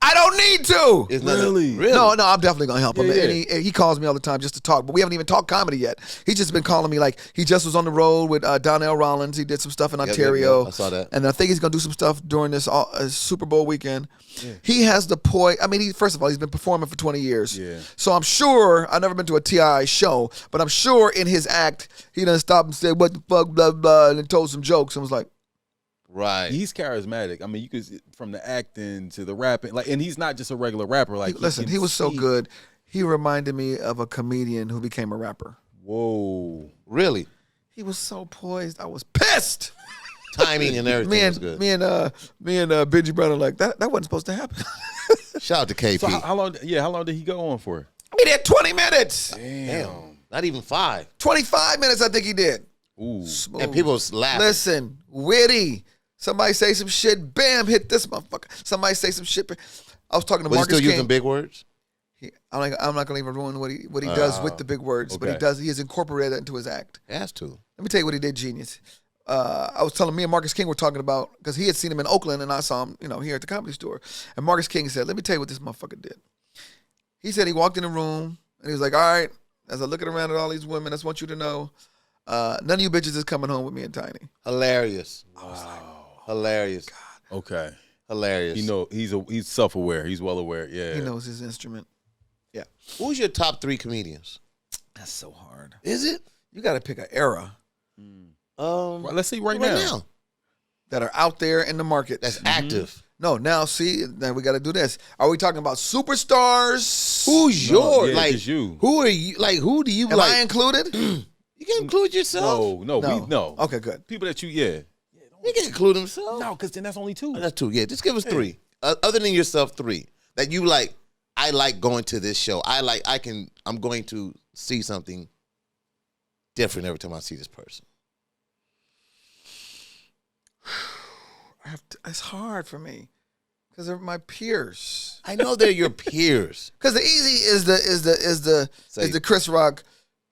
C: I don't need to.
A: Really?
C: No, I'm definitely going to help him.
A: Yeah.
C: And he calls me all the time just to talk, but we haven't even talked comedy yet. He's just been calling me like he just was on the road with Donnell Rollins. He did some stuff in Ontario.
B: Yeah. I saw that.
C: And I think he's going to do some stuff during this Super Bowl weekend. Yeah. He has the poise. I mean, first of all, he's been performing for 20 years.
A: Yeah.
C: So I'm sure, I've never been to a T.I. show, but I'm sure in his act, he done stopped and said, what the fuck, blah, blah, and then told some jokes and was like,
B: right.
A: He's charismatic. I mean, you could from the acting to the rapping, and he's not just a regular rapper. Like,
C: listen, he was so good. He reminded me of a comedian who became a rapper.
A: Whoa,
B: really?
C: He was so poised. I was pissed.
B: Timing and everything was good.
C: Me and Benji Brown are like that wasn't supposed to happen.
B: Shout out to KP.
A: So how long? Yeah, how long did he go on for?
C: He did 20 minutes.
B: Damn. Not even 5.
C: 25 minutes, I think he did.
B: Ooh. Smooth. And people was laughing.
C: Listen, witty. Somebody say some shit, bam, hit this motherfucker. Somebody say some shit. I was talking to Marcus King.
B: Was he still using big words?
C: I'm not going to even ruin what he does with the big words,
A: okay.
C: but he has incorporated that into his act.
B: He has to.
C: Let me tell you what he did, genius. I was telling me and Marcus King were talking about, because he had seen him in Oakland and I saw him, here at the Comedy Store. And Marcus King said, let me tell you what this motherfucker did. He said he walked in the room and he was like, all right, as I'm looking around at all these women, I just want you to know, none of you bitches is coming home with me and Tiny.
B: Hilarious.
C: I was like,
B: hilarious.
C: God.
A: Okay.
B: Hilarious.
A: He's self-aware. He's well aware. Yeah.
C: He knows his instrument. Yeah.
B: Who's your top 3 comedians?
C: That's so hard.
B: Is it?
C: You got to pick an era.
A: Well, let's see right now.
C: That are out there in the market.
B: That's active.
C: No, now see, then we got to do this. Are we talking about superstars?
B: Who's yours?
A: Yeah,
B: like,
A: just you.
B: Who are you? Like, who do you
C: Am
B: like?
C: I included?
B: You can include yourself.
A: No.
C: Okay, good.
A: People that
B: He can include himself.
A: No, because then that's only 2.
B: That's 2. Yeah, just give us 3. Other than yourself, 3 that you like. I like going to this show. I'm going to see something different every time I see this person.
C: It's hard for me because they're my peers.
B: I know they're your peers.
C: Because the easy is the Chris Rock,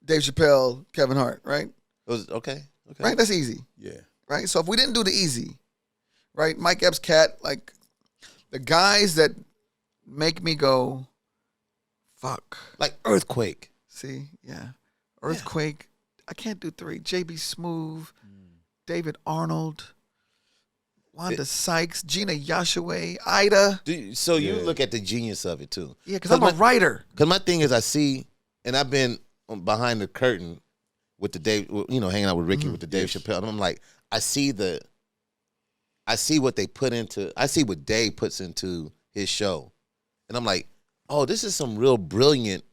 C: Dave Chappelle, Kevin Hart, right?
B: Okay.
C: Right, that's easy.
A: Yeah.
C: Right. So if we didn't do the easy, right? Mike Epps, Cat, like the guys that make me go, fuck.
B: Like Earthquake.
C: See, yeah, Earthquake. Yeah. I can't do 3. JB Smoove, David Arnold. Wanda Sykes, Gina Yashaway, Ida.
B: So you look at the genius of it too.
C: Yeah, because I'm a writer.
B: Because my thing is I see, and I've been behind the curtain with the Dave, hanging out with Ricky with the Dave Chappelle. And I'm like, I see what they put into, I see what Dave puts into his show. And I'm like, oh, this is some real brilliant,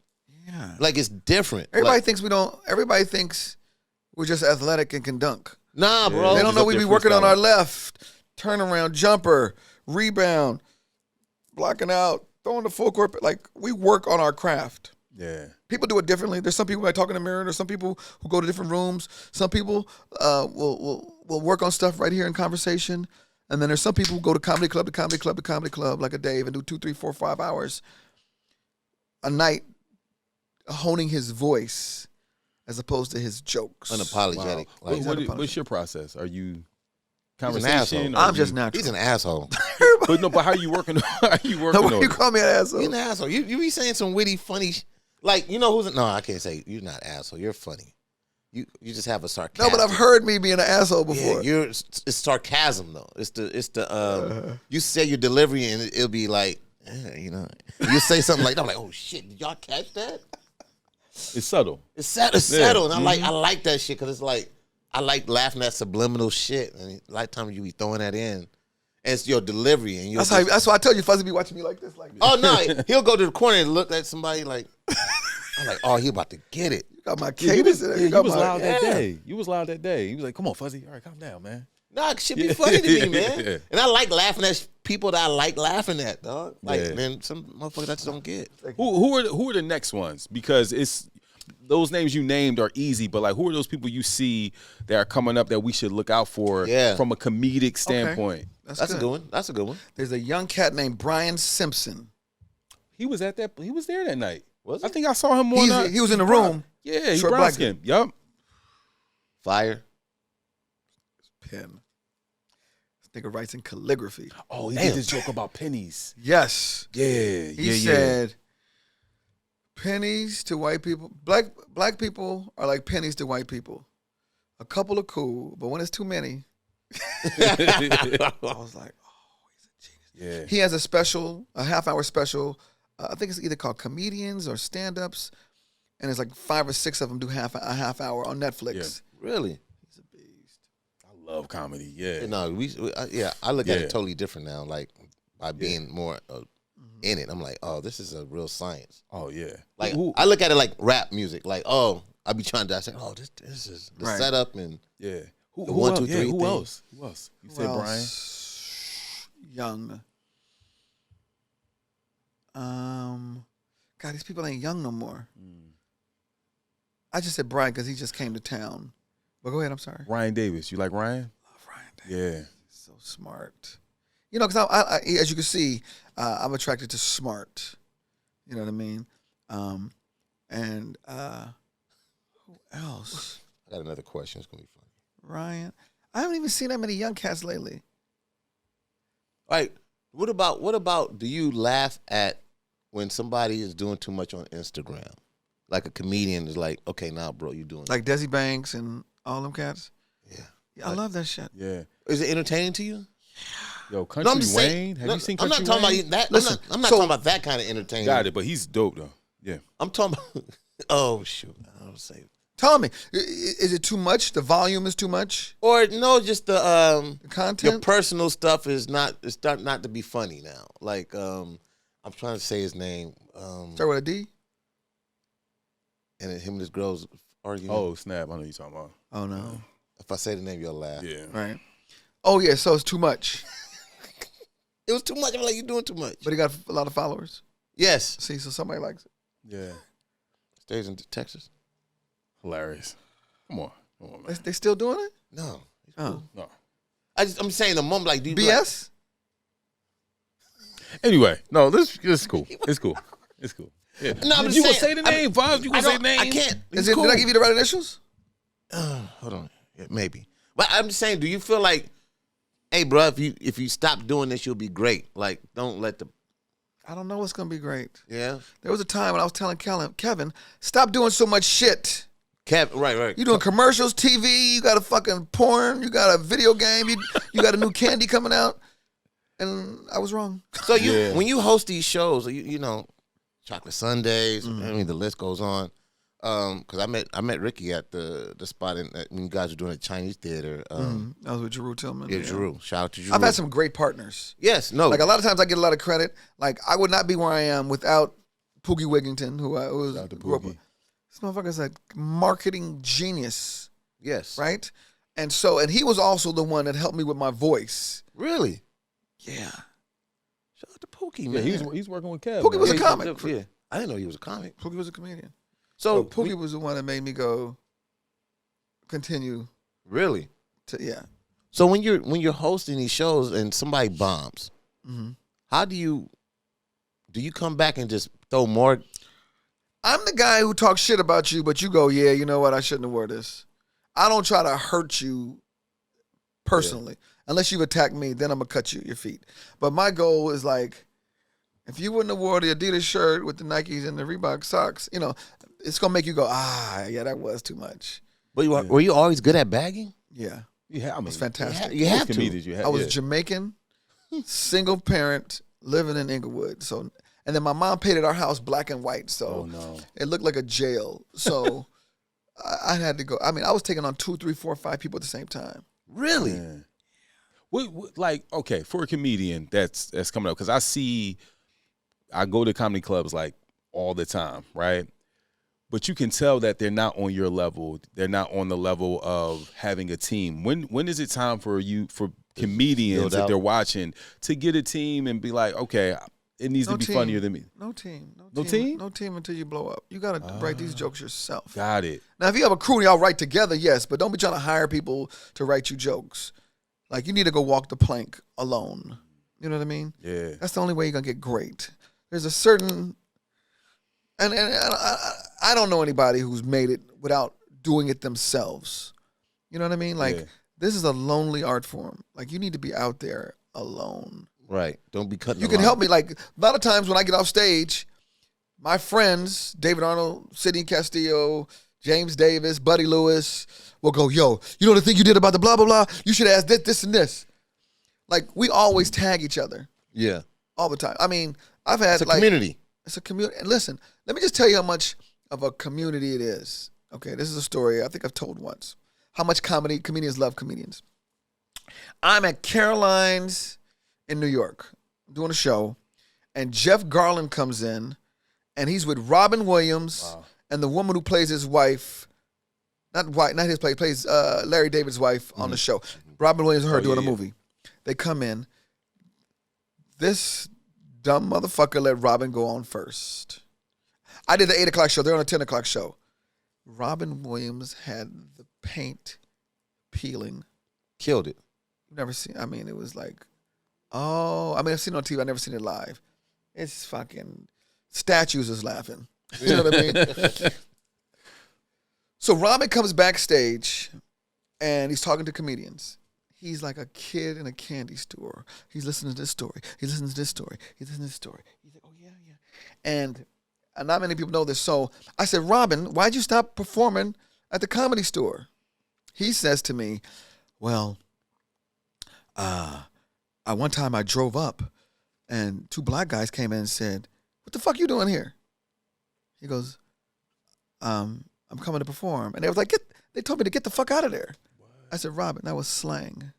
B: like it's different.
C: Everybody thinks we're just athletic and can dunk.
B: Nah, bro.
C: They don't know we be working on our left. Turnaround, jumper, rebound, blocking out, throwing the full court. Like, we work on our craft.
A: Yeah.
C: People do it differently. There's some people that talk in the mirror. There's some people who go to different rooms. Some people will work on stuff right here in conversation. And then there's some people who go to comedy club to comedy club to comedy club, like a Dave, and do 2, 3, 4, 5 hours a night honing his voice as opposed to his jokes.
B: Unapologetic.
A: Wow. What's your process? Are you
B: conversation?
C: I'm just natural.
B: He's an asshole.
A: But how are you working? How are you working?
C: No, you call me an asshole.
B: You're an asshole. You be saying some witty, funny, like who's? No, I can't say you're not an asshole. You're funny. You just have a sarcasm.
C: No, but I've heard me being an asshole before.
B: Yeah, it's sarcasm though. It's the you say your delivery and it'll be like, you say something like that. I'm like, oh shit, did y'all catch that?
A: It's subtle.
B: It's subtle, and I like that shit because it's like I like laughing at subliminal shit, and a lot of times you be throwing that in. And it's your delivery, and
C: that's why I tell you, Fuzzy be watching me like this, like.
B: Oh no, he'll go to the corner and look at somebody like. I'm like, oh, he about to get it.
C: You got my cadence.
A: You was loud that day. You was loud that day. He was like, come on, Fuzzy. All right, calm down, man.
B: Nah, it should be funny to me, man. And I like laughing at people that I like laughing at, dog. Like, man, some motherfuckers I just don't get.
A: Who are the next ones? Because it's those names you named are easy, but like, who are those people you see that are coming up that we should look out for from a comedic standpoint?
C: Okay.
B: That's a good one. That's a good one.
C: There's a young cat named Brian Simpson.
A: He was there that night.
B: Was he?
A: I think I saw him on.
C: He was in the room.
A: Yeah, he
C: Short
A: brown
C: black
A: skin. Yup.
B: Fire.
C: Pen. This nigga writes in calligraphy.
A: Oh, he did this joke about pennies.
C: Yes.
A: Yeah.
C: He said, pennies to white people. Black people are like pennies to white people. A couple are cool, but when it's too many. I was like, oh, he's a genius.
A: Yeah.
C: He has a half-hour special. I think it's either called Comedians or Stand-Ups, and it's like 5 or 6 of them do a half hour on Netflix.
B: Yeah. Really?
C: He's a beast.
A: I love comedy. Yeah.
B: No, I look at it totally different now. Like by being more in it, I'm like, oh, this is a real science.
A: Oh yeah.
B: Like I look at it like rap music. Like, oh, I be trying to dissect. Oh, this is the setup and
A: Who
B: 1, 2, 3.
A: Who else? You said Brian.
C: Young. God, these people ain't young no more. I just said Brian because he just came to town. But go ahead, I'm sorry.
A: Ryan Davis. You like Ryan?
C: Love Ryan Davis.
A: Yeah.
C: So smart. You know, because I, as you can see, I'm attracted to smart. You know what I mean? And who else?
B: I got another question. It's gonna be fun.
C: Ryan. I haven't even seen that many young cats lately.
B: Like, what about do you laugh at when somebody is doing too much on Instagram? Like a comedian is like, okay, now, bro, you doing
C: like Desi Banks and all them cats? Yeah, I love that shit.
A: Yeah.
B: Is it entertaining to you?
A: Yo, Country Wayne. Have you seen Country
B: I'm not talking
A: Wayne?
B: about that.
C: Listen,
B: I'm not talking about that kind of entertainment.
A: Got it, but he's dope though. Yeah.
B: I'm talking about. Oh shoot! I don't say.
C: Tell me, is it too much? The volume is too much?
B: Or no, just the
C: content.
B: Your personal stuff is not. It's starting not to be funny now. Like I'm trying to say his name.
C: Start with a D.
B: And him and his girls arguing.
A: Oh snap! I know you're talking about.
C: Oh no!
B: If I say the name, you'll laugh.
A: Yeah.
C: Right. Oh yeah. So it's too much.
B: It was too much. I'm like, you're doing too much.
C: But he got a lot of followers.
B: Yes.
C: See, so somebody likes it.
A: Yeah.
B: Stays in Texas.
A: Hilarious. Come on, man.
C: They still doing it?
B: No.
C: Oh.
A: No.
B: I'm saying the moment like, do you
C: BS?
A: Anyway, no, this is cool. It's cool. It's cool. Yeah.
B: No, I'm
A: you
B: just
A: gonna
B: saying,
A: say the name, Vibes? You gonna say the name?
B: I can't.
C: Did I give you the right initials?
B: Hold on. Yeah, maybe. But I'm just saying, do you feel like, hey, bro, if you stop doing this, you'll be great. Like, don't let the.
C: I don't know what's gonna be great.
B: Yeah.
C: There was a time when I was telling Kevin, stop doing so much shit.
B: Right.
C: You doing commercials, TV, you got a fucking porn, you got a video game, you got a new candy coming out. And I was wrong.
B: So when you host these shows, you know, Chocolate Sundays, I mean the list goes on. Because I met Ricky at the spot when you guys were doing a Chinese theater.
C: That was with Jeru Tillman.
B: Yeah, Jeru. Shout out to Jeru.
C: I've had some great partners.
B: Yes, no.
C: Like a lot of times I get a lot of credit. Like I would not be where I am without Poogie Wigington, who I grew up with. This motherfucker's a marketing genius.
B: Yes.
C: Right? And he was also the one that helped me with my voice.
B: Really?
C: Yeah.
B: Shout out to Pookie, man.
A: Yeah, he's working with Kev.
C: Pookie was a comic.
B: Yeah. I didn't know he was a comic.
C: Pookie was a comedian.
B: So
C: Pookie was the one that made me continue.
B: Really?
C: Yeah.
B: So when you're hosting these shows and somebody bombs, how do you come back and just throw more?
C: I'm the guy who talks shit about you, but you go, yeah, you know what? I shouldn't have wore this. I don't try to hurt you personally. Unless you've attacked me, then I'm going to cut you your feet. But my goal is like, if you wouldn't have wore the Adidas shirt with the Nikes and the Reebok socks, you know, it's going to make you go, yeah, that was too much.
B: But were you always good at bagging?
C: Yeah.
A: Yeah, I mean,
C: it was fantastic.
B: You have to.
C: I was Jamaican, single parent, living in Inglewood. So, and then my mom painted our house black and white. So it looked like a jail. So I had to go. I mean, I was taking on 2, 3, 4, 5 people at the same time.
B: Really?
A: Yeah. Like, okay, for a comedian that's coming up, because I go to comedy clubs like all the time, right? But you can tell that they're not on your level. They're not on the level of having a team. When is it time for comedians that they're watching to get a team and be like, okay, it needs to be funnier than me.
C: No team.
A: No team?
C: No team until you blow up. You got to write these jokes yourself.
A: Got it.
C: Now, if you have a crew and y'all write together, yes, but don't be trying to hire people to write you jokes. Like, you need to go walk the plank alone. You know what I mean?
A: Yeah.
C: That's the only way you're going to get great. There's a certain... And I don't know anybody who's made it without doing it themselves. You know what I mean? Like, this is a lonely art form. Like, you need to be out there alone.
B: Right. Don't be cutting.
C: You can help me. Like, a lot of times when I get off stage, my friends, David Arnold, Sidney Castillo, James Davis, Buddy Lewis, will go, yo, you know the thing you did about the blah, blah, blah? You should ask this, and this. Like, we always tag each other.
B: Yeah.
C: All the time. I mean, I've had,
B: it's a community.
C: It's a community. And listen, let me just tell you how much of a community it is. Okay, this is a story I think I've told once. How much comedians love comedians. I'm at Caroline's in New York doing a show, and Jeff Garland comes in, and he's with Robin Williams and the woman who plays his wife, not his play, plays Larry David's wife on the show. Robin Williams and her doing a movie. They come in. This dumb motherfucker let Robin go on first. I did the 8 o'clock show. They're on a 10 o'clock show. Robin Williams had the paint peeling.
B: Killed it.
C: You've never seen, I mean, it was like, I've seen it on TV. I've never seen it live. It's fucking statues is laughing. You know what I mean? So Robin comes backstage and he's talking to comedians. He's like a kid in a candy store. He's listening to this story. He's listening to this story. He's listening to this story. He's like, oh, yeah. And not many people know this. So I said, Robin, why'd you stop performing at the Comedy Store? He says to me, well, one time I drove up and 2 black guys came in and said, what the fuck you doing here? He goes, I'm coming to perform. And they was like, they told me to get the fuck out of there. I said, Robin, that was slang.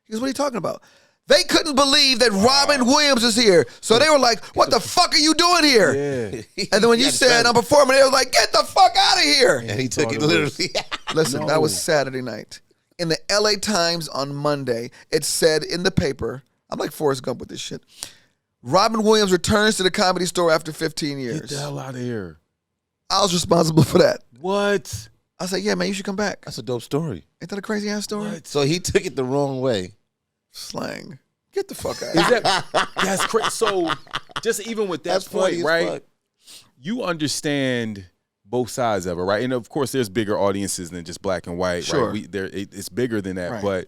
C: He goes, what are you talking about? They couldn't believe that Robin Williams is here. So they were like, what the fuck are you doing here? Yeah. And then when you said I'm performing, they were like, get the fuck out of here.
B: And he took it literally.
C: Listen, that was Saturday night. In the LA Times on Monday, it said in the paper, I'm like Forrest Gump with this shit, Robin Williams returns to the Comedy Store after 15 years.
A: Get the hell out of here.
C: I was responsible for that.
A: What?
C: I said, yeah, man, you should come back.
B: That's a dope story.
C: Ain't that a crazy ass story?
A: What?
B: So he took it the wrong way.
C: Slang. Get the fuck out.
A: That's crazy. So just even with that point, right? You understand both sides of it, right? And of course, there's bigger audiences than just black and white.
C: Sure.
A: Right? It's bigger than that.
C: Right.
A: But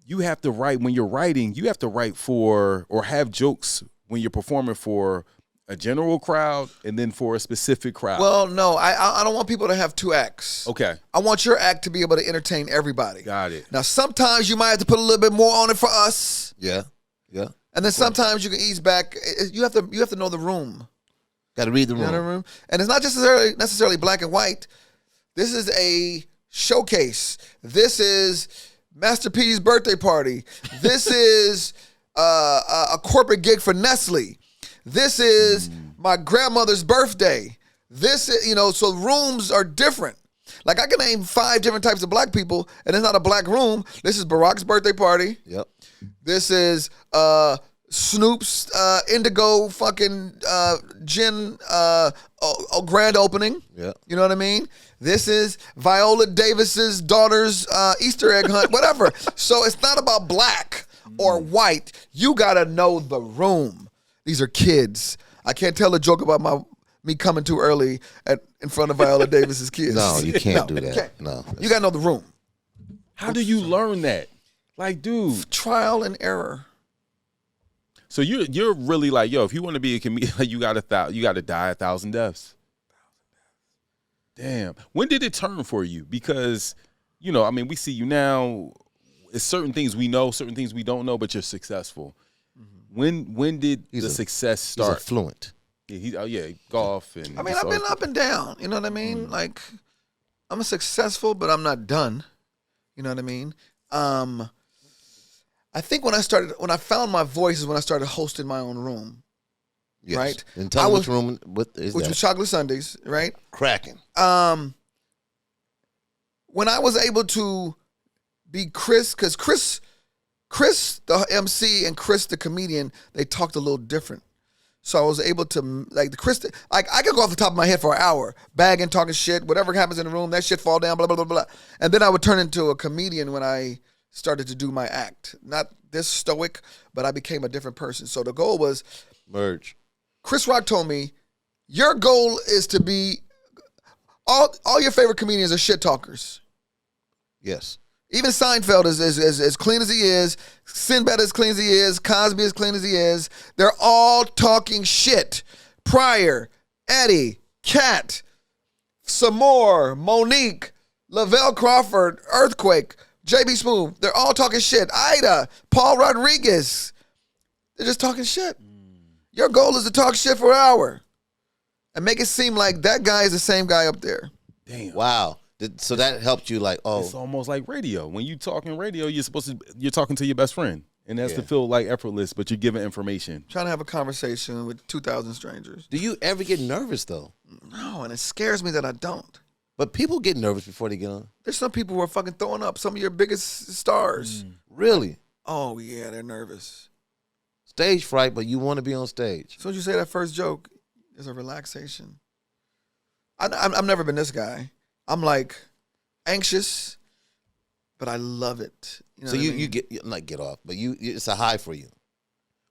A: you have to write, when you're writing, you have to write for or have jokes when you're performing for a general crowd and then for a specific crowd.
C: Well, no, I don't want people to have 2 acts.
A: Okay.
C: I want your act to be able to entertain everybody.
A: Got it.
C: Now, sometimes you might have to put a little bit more on it for us.
B: Yeah.
C: And then sometimes you can ease back. You have to know the room.
B: Got to read the room.
C: You know the room. And it's not just necessarily black and white. This is a showcase. This is Master P's birthday party. This is a corporate gig for Nestle. This is my grandmother's birthday. This is, so rooms are different. Like I can name 5 different types of black people, and it's not a black room. This is Barack's birthday party.
B: Yep.
C: This is Snoop's Indigo fucking gin grand opening.
B: Yeah.
C: You know what I mean? This is Viola Davis's daughter's Easter egg hunt, whatever. So it's not about black or white. You gotta know the room. These are kids. I can't tell a joke about me coming too early in front of Viola Davis's kids.
B: No, you can't do that. No.
C: You gotta know the room.
A: How do you learn that? Like, dude.
C: Trial and error.
A: So you're really like, yo, if you want to be a comedian, you gotta die 1,000 deaths. Damn. When did it turn for you? Because, we see you now. It's certain things we know, certain things we don't know, but you're successful. When did the success start?
B: He's fluent.
A: Yeah, golf and.
C: I've been up and down. You know what I mean? Like, I'm successful, but I'm not done. You know what I mean? I think when I found my voice is when I started hosting my own room.
B: Yes.
C: Right?
B: And tell me which room which
C: was Chocolate Sundays, right?
B: Cracking.
C: When I was able to be Chris, because Chris Chris, the MC, and Chris, the comedian, they talked a little different. So I was able to, like, I could go off the top of my head for an hour, bagging, talking shit, whatever happens in the room, that shit fall down, blah, blah, blah, blah. And then I would turn into a comedian when I started to do my act. Not this stoic, but I became a different person. So the goal was,
B: merge.
C: Chris Rock told me, your goal is to be, all your favorite comedians are shit talkers.
B: Yes.
C: Even Seinfeld is as clean as he is. Sinbad as clean as he is. Cosby as clean as he is. They're all talking shit. Pryor, Eddie, Kat, Samore, Monique, Lavelle Crawford, Earthquake, J.B. Smoove. They're all talking shit. Ida, Paul Rodriguez. They're just talking shit. Your goal is to talk shit for an hour and make it seem like that guy is the same guy up there.
A: Damn.
B: Wow. So that helped you, like,
A: It's almost like radio. When you talking radio, you're talking to your best friend, and that's to feel like effortless, but you're giving information.
C: Trying to have a conversation with 2,000 strangers.
B: Do you ever get nervous though?
C: No, and it scares me that I don't.
B: But people get nervous before they get on.
C: There's some people who are fucking throwing up. Some of your biggest stars.
B: Really?
C: Oh yeah, they're nervous.
B: Stage fright, but you want to be on stage.
C: As soon as you say that first joke, there's a relaxation. I've never been this guy. I'm like anxious, but I love it. You know
B: So
C: what I mean?
B: you get not get off, but it's a high for you.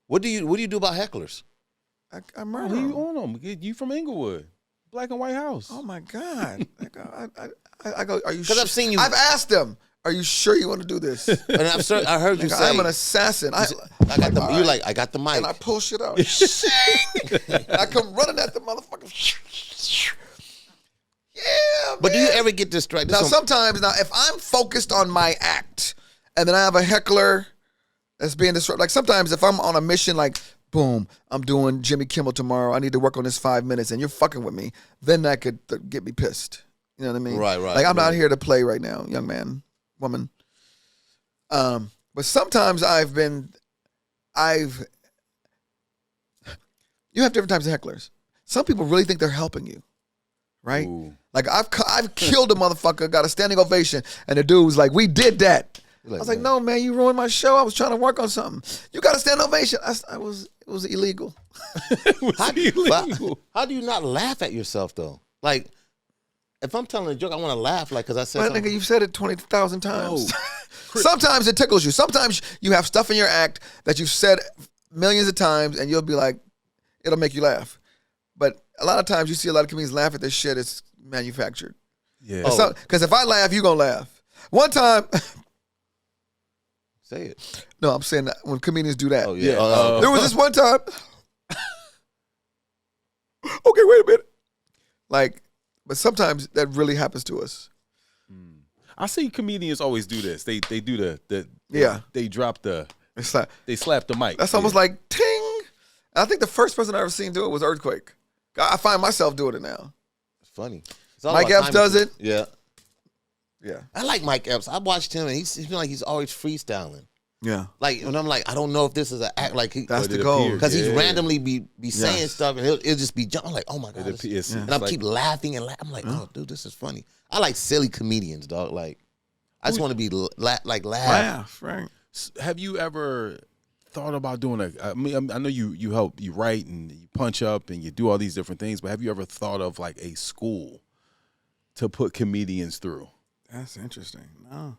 B: What do you do about hecklers?
C: I murder
A: You
C: them.
A: on them? You from Inglewood, black and white house.
C: Oh my God. I go, are you sure?
B: Because I've seen you.
C: I've asked them, are you sure you want to do this?
B: And I heard you
C: Like,
B: say
C: I'm an assassin.
B: I got the. You like I got the mic.
C: And I pull shit out. Shing! I come running at the motherfucker. Yeah,
B: But do
C: man.
B: you ever get distracted?
C: Now, sometimes, if I'm focused on my act and then I have a heckler that's being disrupted, like sometimes if I'm on a mission, like, boom, I'm doing Jimmy Kimmel tomorrow, I need to work on this 5 minutes and you're fucking with me, then that could get me pissed. You know what I mean?
B: Right.
C: Like, I'm not here to play right now, young man, woman. But sometimes you have different types of hecklers. Some people really think they're helping you, right?
A: Ooh.
C: Like, I've killed a motherfucker, got a standing ovation, and the dude was like, we did that. I was like, no, man, you ruined my show. I was trying to work on something. You got a standing ovation. It was illegal.
B: How do you not laugh at yourself, though? Like, if I'm telling a joke, I want to laugh, like, because I said
C: But
B: something.
C: nigga, you've said it 20,000 times. Sometimes it tickles you. Sometimes you have stuff in your act that you've said millions of times, and you'll be like, it'll make you laugh. But a lot of times you see a lot of comedians laugh at this shit. It's manufactured.
A: Yeah.
C: Because if I laugh, you gonna laugh. One time,
B: Say it.
C: no, I'm saying that when comedians do that.
B: Oh, yeah.
C: There was this one time. Okay, wait a minute. Like, but sometimes that really happens to us.
A: I see comedians always do this. They do they drop
C: It's like,
A: they slap the mic.
C: that's almost like ting. I think the first person I ever seen do it was Earthquake. I find myself doing it now.
B: It's funny. It's all
C: Mike
B: about
C: Epps does
B: timing.
C: it.
B: Yeah.
C: Yeah.
B: I like Mike Epps. I watched him, and he's feel like he's always freestyling.
C: Yeah.
B: Like, and I'm like, I don't know if this is an act. Like,
C: That's
A: But
C: the
A: it
C: goal.
A: appears.
B: because he's
A: Yeah.
B: randomly be saying
C: Yes.
B: stuff, and it'll just be jumping. I'm like, oh my god,
A: It appears.
B: and I'm keep laughing and I'm like, oh dude, this is funny. I like silly comedians, dog. Like, I just want to be laugh.
C: Laugh, right.
A: Have you ever thought about doing I mean, I know you help, you write and you punch up and you do all these different things, but have you ever thought of like a school to put comedians through?
C: That's interesting. No.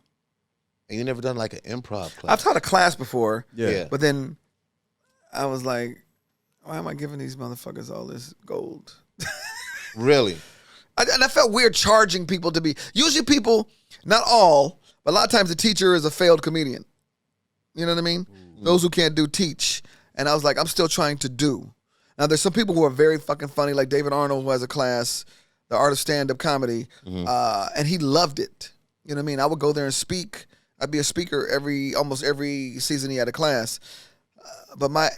B: And you never done like an improv class?
C: I've taught a class before,
B: Yeah.
C: but then I was like, why am I giving these motherfuckers all this gold?
B: Really?
C: And I felt weird charging people to be. Usually people, not all, but a lot of times the teacher is a failed comedian. You know what I mean? Those who can't do teach. And I was like, I'm still trying to do. Now there's some people who are very fucking funny, like David Arnold, who has a class, The Art of Stand-Up Comedy, and he loved it. You know what I mean? I would go there and speak. I'd be a speaker almost every season he had a class. But my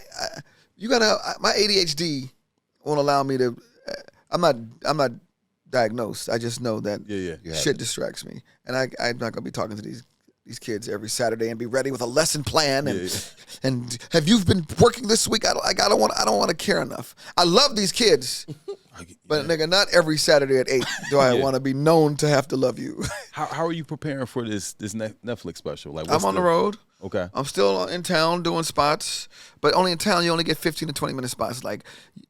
C: ADHD won't allow me to. I'm not diagnosed. I just know that shit distracts me, and I'm not gonna be talking to these kids every Saturday and be ready with a lesson plan and have you been working this week? I don't want to care enough. I love these kids. But nigga, not every Saturday at 8 do I want to be known to have to love you.
A: How are you preparing for this Netflix special? Like,
C: I'm on the road.
A: Okay.
C: I'm still in town doing spots, but only in town you only get 15 to 20-minute spots. Like,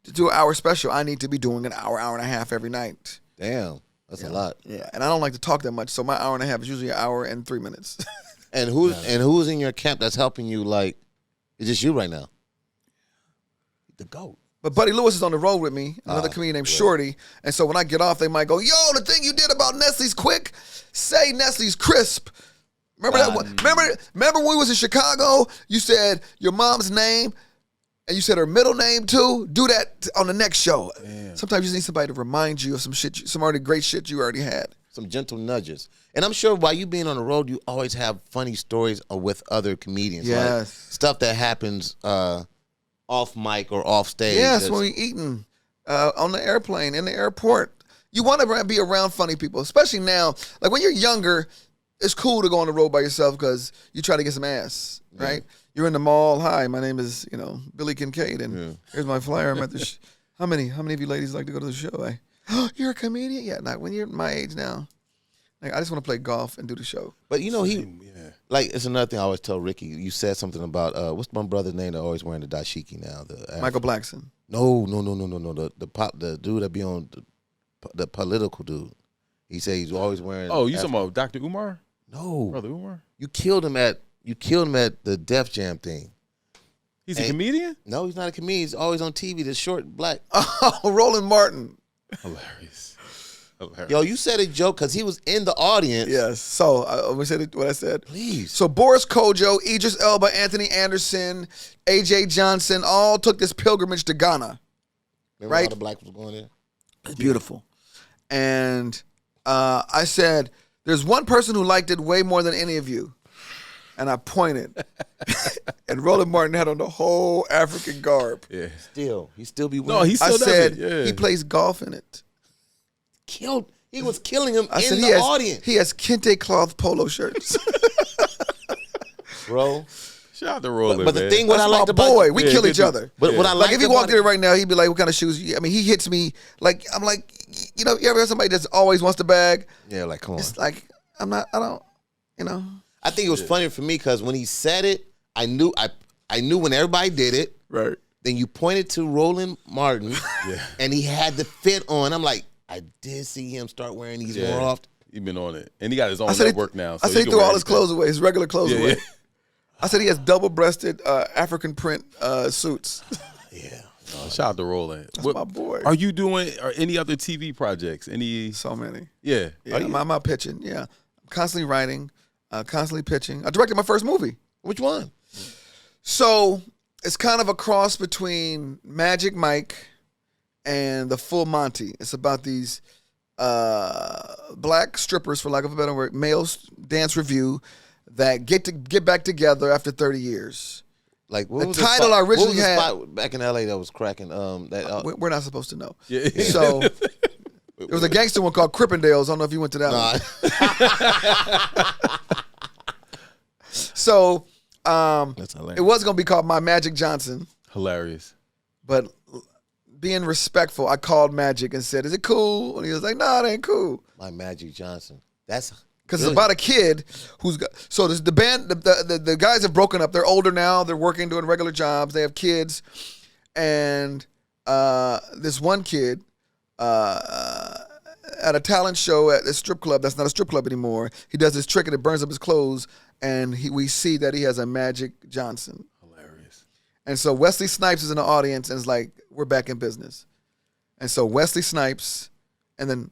C: to do an hour special, I need to be doing an hour and a half every night.
B: Damn, that's a lot.
C: Yeah, and I don't like to talk that much, so my hour and a half is usually an hour and 3 minutes.
B: And who's in your camp that's helping you? Like, it's just you right now. The GOAT.
C: But Buddy Lewis is on the road with me, another comedian named Shorty. And so when I get off, they might go, yo, the thing you did about Nestle's Quick, say Nestle's Crisp. Remember that one? Remember when we was in Chicago, you said your mom's name and you said her middle name too? Do that on the next show. Damn. Sometimes you just need somebody to remind you of some shit, some already great shit you already had.
B: Some gentle nudges. And I'm sure while you being on the road, you always have funny stories with other comedians.
C: Yes.
B: Like stuff that happens off mic or off stage.
C: Yes, when we eating on the airplane, in the airport. You want to be around funny people, especially now. Like when you're younger, it's cool to go on the road by yourself because you try to get some ass, right? Yeah. You're in the mall. Hi, my name is, Billy Kincaid, and here's my flyer. I'm at the How many of you ladies like to go to the show? You're a comedian? Yeah, not when you're my age now. Like, I just want to play golf and do the show.
B: But like, it's another thing I always tell Ricky. You said something about what's my brother's name that always wearing the dashiki now?
C: Michael Blackson.
B: No. The dude that be on the political dude. He said he's always wearing.
A: Oh, you talking about Dr. Umar?
B: No,
A: Brother Umar.
B: You killed him at the Def Jam thing.
A: He's a comedian?
B: No, he's not a comedian. He's always on TV. The short black.
C: Oh, Roland Martin.
A: Hilarious.
B: Yo, you said a joke because he was in the audience.
C: Yes. So, let me say what I said.
B: Please.
C: So, Boris Kojo, Idris Elba, Anthony Anderson, A.J. Johnson all took this pilgrimage to Ghana.
B: Remember
C: right?
B: all the blacks was going there?
C: It's beautiful. And I said, there's one person who liked it way more than any of you. And I pointed. And Roland Martin had on the whole African garb.
A: Yeah.
B: He still be wearing.
A: No, he still
C: I said,
A: he
C: plays golf in it.
B: He was killing him in
C: the
B: audience.
C: He has kente cloth polo shirts.
B: Bro.
A: Shout out to Roland,
B: but the thing what
C: That's
B: I liked about
C: boy, we kill each other.
B: But what I
C: like if he walked in right now, he'd be like, "What kind of shoes?" I mean, he hits me like I'm like, you ever have somebody that's always wants the bag?
B: Yeah, like come on.
C: It's like I don't.
B: I think it was funny for me because when he said it, I knew when everybody did it.
C: Right.
B: Then you pointed to Roland Martin, and he had the fit on. I'm like, I did see him start wearing these more often.
A: He been on it, and he got his own network now. So
C: I said he threw all his clothes away, his regular clothes away.
A: Yeah.
C: I said he has double-breasted African print suits.
B: Yeah.
A: Shout out to Roland.
C: That's my boy.
A: Are you doing any other TV projects?
C: So many.
A: Yeah.
C: I'm out pitching. Yeah. I'm constantly writing, constantly pitching. I directed my first movie.
B: Which one?
C: So it's kind of a cross between Magic Mike and the Full Monty. It's about these black strippers, for lack of a better word, males dance review that get back together after 30 years.
B: Like
C: what was the title I originally had
B: spot back in LA that was cracking.
C: We're not supposed to know.
A: Yeah.
C: So there was a gangster one called Crippendales. I don't know if you went to that one. So it was gonna be called My Magic Johnson.
A: Hilarious.
C: But being respectful, I called Magic and said, "Is it cool?" And he was like, "No, it ain't cool."
B: My Magic Johnson. That's
C: because it's about a kid who's got. So the band, the guys have broken up. They're older now. They're working, doing regular jobs. They have kids, and this one kid at a talent show at a strip club that's not a strip club anymore. He does this trick and it burns up his clothes, and we see that he has a Magic Johnson.
A: Hilarious.
C: And so Wesley Snipes is in the audience and is like, "We're back in business." And so Wesley Snipes, and then.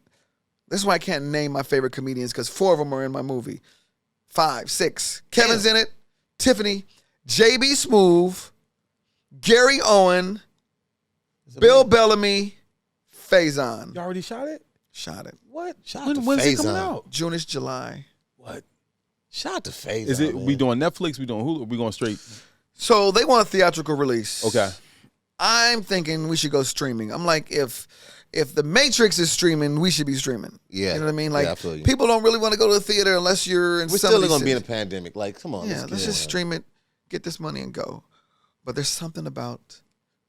C: This is why I can't name my favorite comedians because 4 of them are in my movie. 5, 6. Kevin's in it. Tiffany, JB Smoove, Gary Owen, Bill Bellamy, Faison.
A: You already shot it?
C: Shot it.
A: What? When's it coming out?
C: June-ish, July.
A: What?
B: Shot to Faison.
A: Is it? Man. We doing Netflix? We doing Hulu? We going straight?
C: So they want a theatrical release.
A: Okay.
C: I'm thinking we should go streaming. I'm like, if The Matrix is streaming, we should be streaming.
B: Yeah.
C: You know what I mean? Like,
B: I feel you.
C: people don't really want to go to the theater unless you're in
B: We're still going to be in a pandemic. Like, come on.
C: Yeah, let's just stream it, get this money and go. But there's something about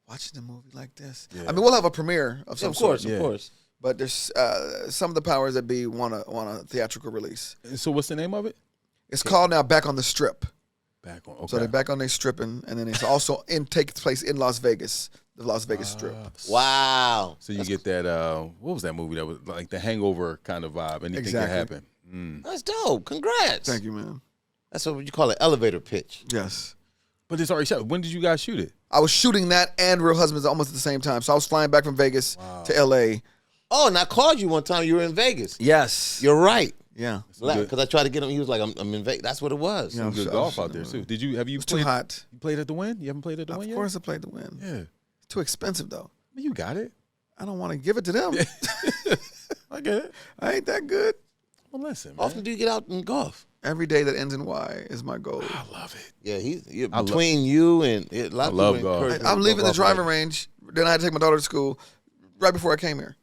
C: watching a movie like this.
A: Yeah.
C: I mean, we'll have a premiere of some sort.
B: Of course.
C: But there's some of the powers that be want a theatrical release.
A: So what's the name of it?
C: It's called now Back on the Strip.
A: Back on. Okay.
C: So they're back on their stripping, and then it's also takes place in Las Vegas, the Las Vegas Strip.
B: Wow.
A: So you get that. What was that movie that was like the Hangover kind of vibe? Anything can happen.
B: That's dope. Congrats.
C: Thank you, man.
B: That's what you call an elevator pitch.
C: Yes.
A: But it's already shot. When did you guys shoot it?
C: I was shooting that and Real Husbands almost at the same time. So I was flying back from Vegas to L.A.
B: Oh, and I called you one time. You were in Vegas.
C: Yes.
B: You're right.
C: Yeah.
B: Because I tried to get him. He was like, I'm in Vegas. That's what it was.
C: Yeah.
A: Good golf out there too. Have you
C: It's
A: played?
C: too hot.
A: You played at the Wynn? You haven't played at the Wynn yet?
C: Of course I played the Win.
A: Yeah.
C: It's too expensive, though.
A: You got it.
C: I don't want to give it to them.
A: I get it.
C: I ain't that good.
A: Well, listen, man.
B: How often do you get out and golf?
C: Every day that ends in Y is my goal.
A: I love it.
B: Yeah, between you and a lot of
A: love
B: people
A: golf.
B: encourage me
C: I'm
B: to
C: leaving
B: go
C: the
B: golf
C: driving
B: like-
C: range. Then I had to take my daughter to school right before I came here.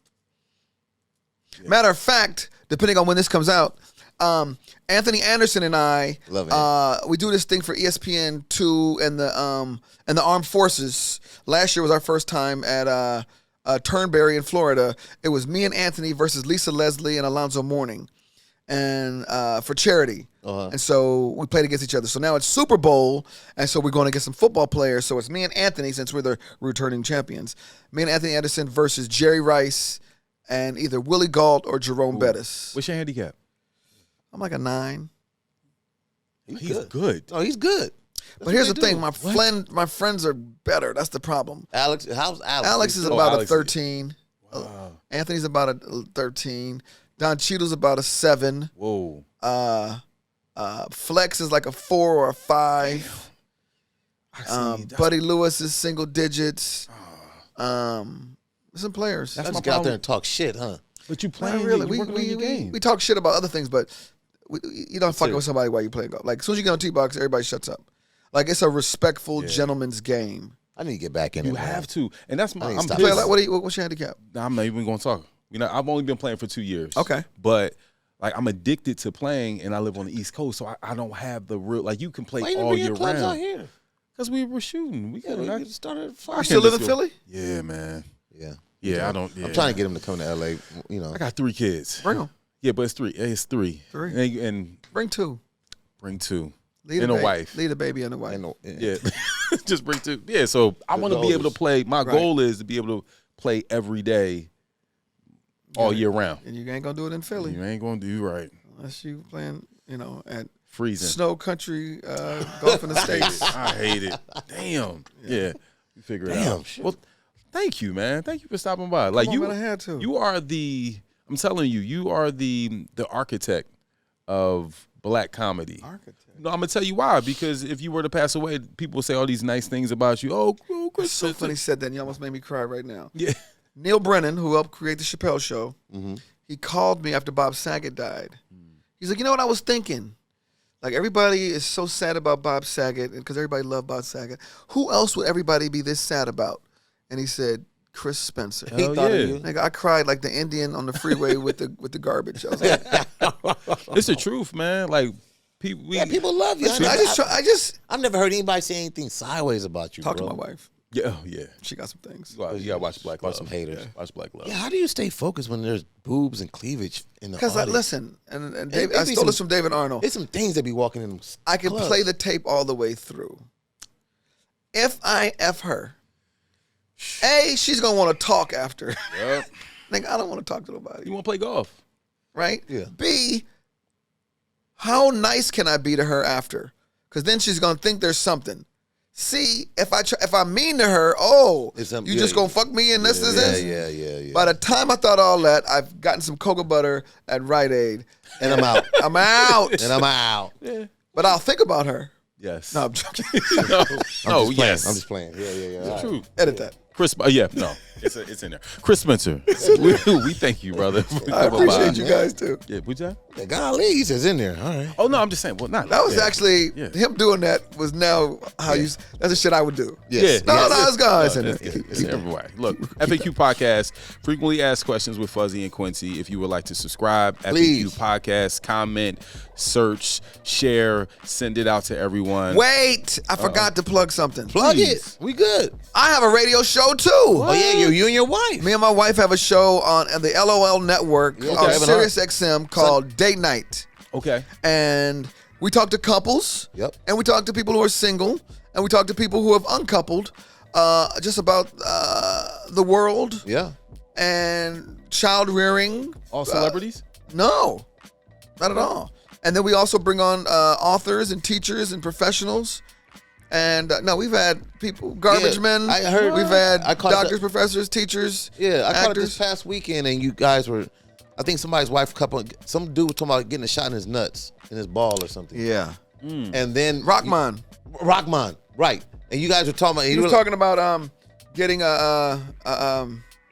C: Matter of fact, depending on when this comes out, Anthony Anderson and I, we do this thing for ESPN2 and the Armed Forces. Last year was our first time at Turnberry in Florida. It was me and Anthony versus Lisa Leslie and Alonzo Mourning, and for charity. And so we played against each other. So now it's Super Bowl, and so we're going to get some football players. So it's me and Anthony, since we're the returning champions. Me and Anthony Anderson versus Jerry Rice and either Willie Gault or Jerome Bettis.
A: What's your handicap?
C: I'm like a 9.
A: He's good.
B: Oh, he's good.
C: But here's the thing, my friends are better. That's the problem.
B: How's Alex?
C: Alex is about a 13. Wow. Anthony's about a 13. Don Cheadle's about a 7.
A: Whoa.
C: Flex is like a 4 or a 5. Buddy Lewis is single digits. Some players.
B: That's just get out there and talk shit, huh?
A: But you playing
C: really.
A: you working on your game.
C: We talk shit about other things, but you don't fuck with somebody while you play golf. Like as soon as you get on tee box, everybody shuts up. Like it's a respectful gentleman's game.
B: I need to get back in it.
A: You have to, and that's my. I'm
C: play like, what's your handicap?
A: Nah, I'm not even going to talk. I've only been playing for 2 years.
C: Okay,
A: but like I'm addicted to playing, and I live on the East Coast, so I don't have the real. Like you can play all year round.
B: Out here?
A: Because we were shooting. We could
B: started.
C: You still live in Philly?
A: Yeah, man.
B: Yeah.
A: I don't. Yeah.
B: I'm trying to get him to come to LA.
A: I got 3 kids.
C: Bring them.
A: Yeah, but it's 3. It's 3.
C: 3.
A: And
C: bring 2.
A: Bring 2.
C: Lead
A: and a wife.
C: Lead a baby and a wife.
A: Yeah. Just bring 2. Yeah. So I want to be able to play. My goal is to be able to play every day, all year round.
C: And you ain't gonna do it in Philly.
A: You ain't gonna do right
C: unless you playing. At
A: freezing
C: snow country golf in the States.
A: I hate it. Damn. Yeah. You figure it out.
B: Shit.
A: Well, thank you, man. Thank you for stopping by. Like
C: Come on, man, I had to.
A: You are I'm telling you, you are the architect of black comedy.
C: Architect.
A: No, I'm gonna tell you why. Because if you were to pass away, people will say all these nice things about you. Oh, Chris.
C: So funny you said that, and you almost made me cry right now.
A: Yeah.
C: Neil Brennan, who helped create the Chappelle Show, he called me after Bob Saget died. He's like, you know what I was thinking? Like, everybody is so sad about Bob Saget because everybody loved Bob Saget. Who else would everybody be this sad about? And he said, Chris Spencer.
A: He thought of you.
C: Like, I cried like the Indian on the freeway with the garbage. I was like,
A: it's the truth, man. Like,
B: people love you. I've never heard anybody say anything sideways about you.
C: Talk to my wife.
A: Yeah, yeah.
C: She got some things.
A: You gotta watch Black Love.
B: Some haters.
A: Yeah. Watch Black Love.
B: Yeah, how do you stay focused when there's boobs and cleavage in the audience?
C: Because listen, and Dave, I stole this from David Arnold.
B: There's some things that be walking in.
C: I can play the tape all the way through. If I F her, A, she's gonna want to talk after.
A: Yep.
C: Like, I don't want to talk to nobody.
A: You want to play golf,
C: right?
B: Yeah.
C: B, how nice can I be to her after? Because then she's gonna think there's something. C, if I'm mean to her, you just gonna fuck me in this.
B: Yeah.
C: By the time I thought all that, I've gotten some cocoa butter at Rite Aid,
B: and I'm out.
C: I'm out.
B: And I'm out.
A: Yeah.
C: But I'll think about her.
A: Yes.
C: No, I'm joking.
A: No, yes.
B: I'm just playing. Yeah.
A: It's true.
C: Edit that.
A: Chris, yeah, no. It's in there. Chris Spencer, we thank you, brother.
C: I appreciate you guys too.
A: Yeah, would you?
B: Yeah, golly, he says in there. All right.
A: Oh no, I'm just saying. Well, not
C: That was actually him doing that. Was now how you. That's the shit I would do.
B: Yes.
C: No, it's gone. It's in there.
A: It's everywhere. Look, FAQ Podcast, frequently asked questions with Fuzzy and Quincy. If you would like to subscribe,
B: Please.
A: FAQ Podcast, comment, search, share, send it out to everyone.
C: Wait, I forgot to plug something.
B: Plug it. We good.
C: I have a radio show too.
B: Oh yeah, you and your wife.
C: Me and my wife have a show on the LOL network
B: Yeah,
C: on
B: Kevin
C: Sirius XM called Date Night.
A: Okay.
C: And we talk to couples.
B: Yep.
C: And we talk to people who are single. And we talk to people who have uncoupled. Just about the world.
B: Yeah.
C: And child rearing.
A: All celebrities?
C: No, not at all. And then we also bring on authors and teachers and professionals. And no, we've had people, garbage men.
B: I heard.
C: We've had
B: I caught
C: doctors, professors, teachers.
B: Yeah, I caught it
C: actors.
B: this past weekend, and you guys were. I think somebody's wife some dude was talking about getting a shot in his nuts, in his ball or something.
C: Yeah.
B: And then
C: Rockman.
B: Rockman, right? And you guys were talking about.
C: He was talking about getting a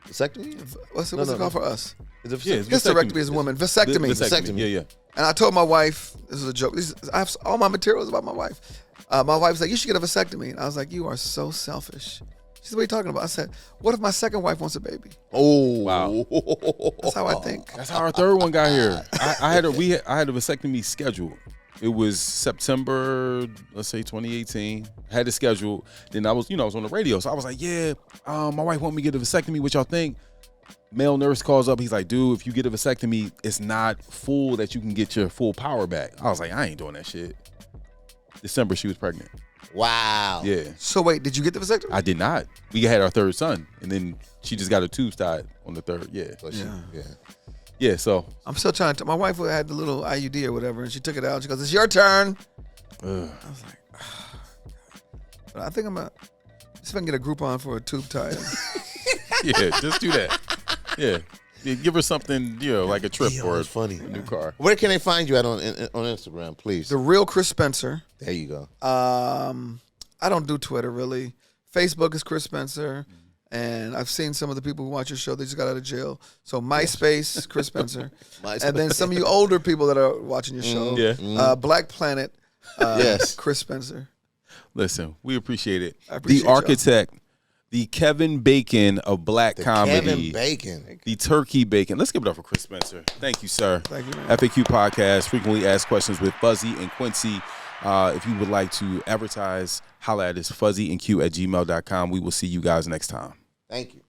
B: vasectomy.
C: what's it called for us?
B: Is it
A: Yeah, it's
C: Hysterectomy is a woman. Vasectomy.
B: Vasectomy.
A: Yeah.
C: And I told my wife, this is a joke. I have all my materials about my wife. My wife's like, you should get a vasectomy. And I was like, you are so selfish. She said, what are you talking about? I said, what if my second wife wants a baby?
B: Oh
A: Wow.
C: That's how I think.
A: That's how our third one got here. I had a vasectomy scheduled. It was September, let's say 2018. I had it scheduled. Then I was on the radio. So I was like, yeah, my wife want me to get a vasectomy. What y'all think? Male nurse calls up. He's like, dude, if you get a vasectomy, it's not full that you can get your full power back. I was like, I ain't doing that shit. December, she was pregnant.
B: Wow.
A: Yeah.
C: So wait, did you get the vasectomy?
A: I did not. We had our third son. And then she just got her tubes tied on the third. Yeah.
B: So
A: Yeah, so.
C: I'm still trying to. My wife had the little IUD or whatever, and she took it out. She goes, it's your turn. I was like, oh, but I think I'm going to see if I can get a Groupon for a tube tie.
A: Yeah, just do that. Yeah. Give her something, like a trip or
B: funny.
A: a new car.
B: Where can they find you at on Instagram, please?
C: The real Chris Spencer.
B: There you go.
C: I don't do Twitter really. Facebook is Chris Spencer. And I've seen some of the people who watch your show, they just got out of jail. So MySpace, Chris Spencer. And then some of you older people that are watching your show. Black Planet,
B: Yes.
C: Chris Spencer.
A: Listen, we appreciate it.
C: I appreciate
A: The architect, the Kevin Bacon of black comedy.
B: Kevin Bacon.
A: The turkey bacon. Let's give it up for Chris Spencer. Thank you, sir.
C: Thank you, man.
A: FAQ Podcast, frequently asked questions with Fuzzy and Quincy. If you would like to advertise, holla at us, fuzzyandq@gmail.com. We will see you guys next time.
B: Thank you.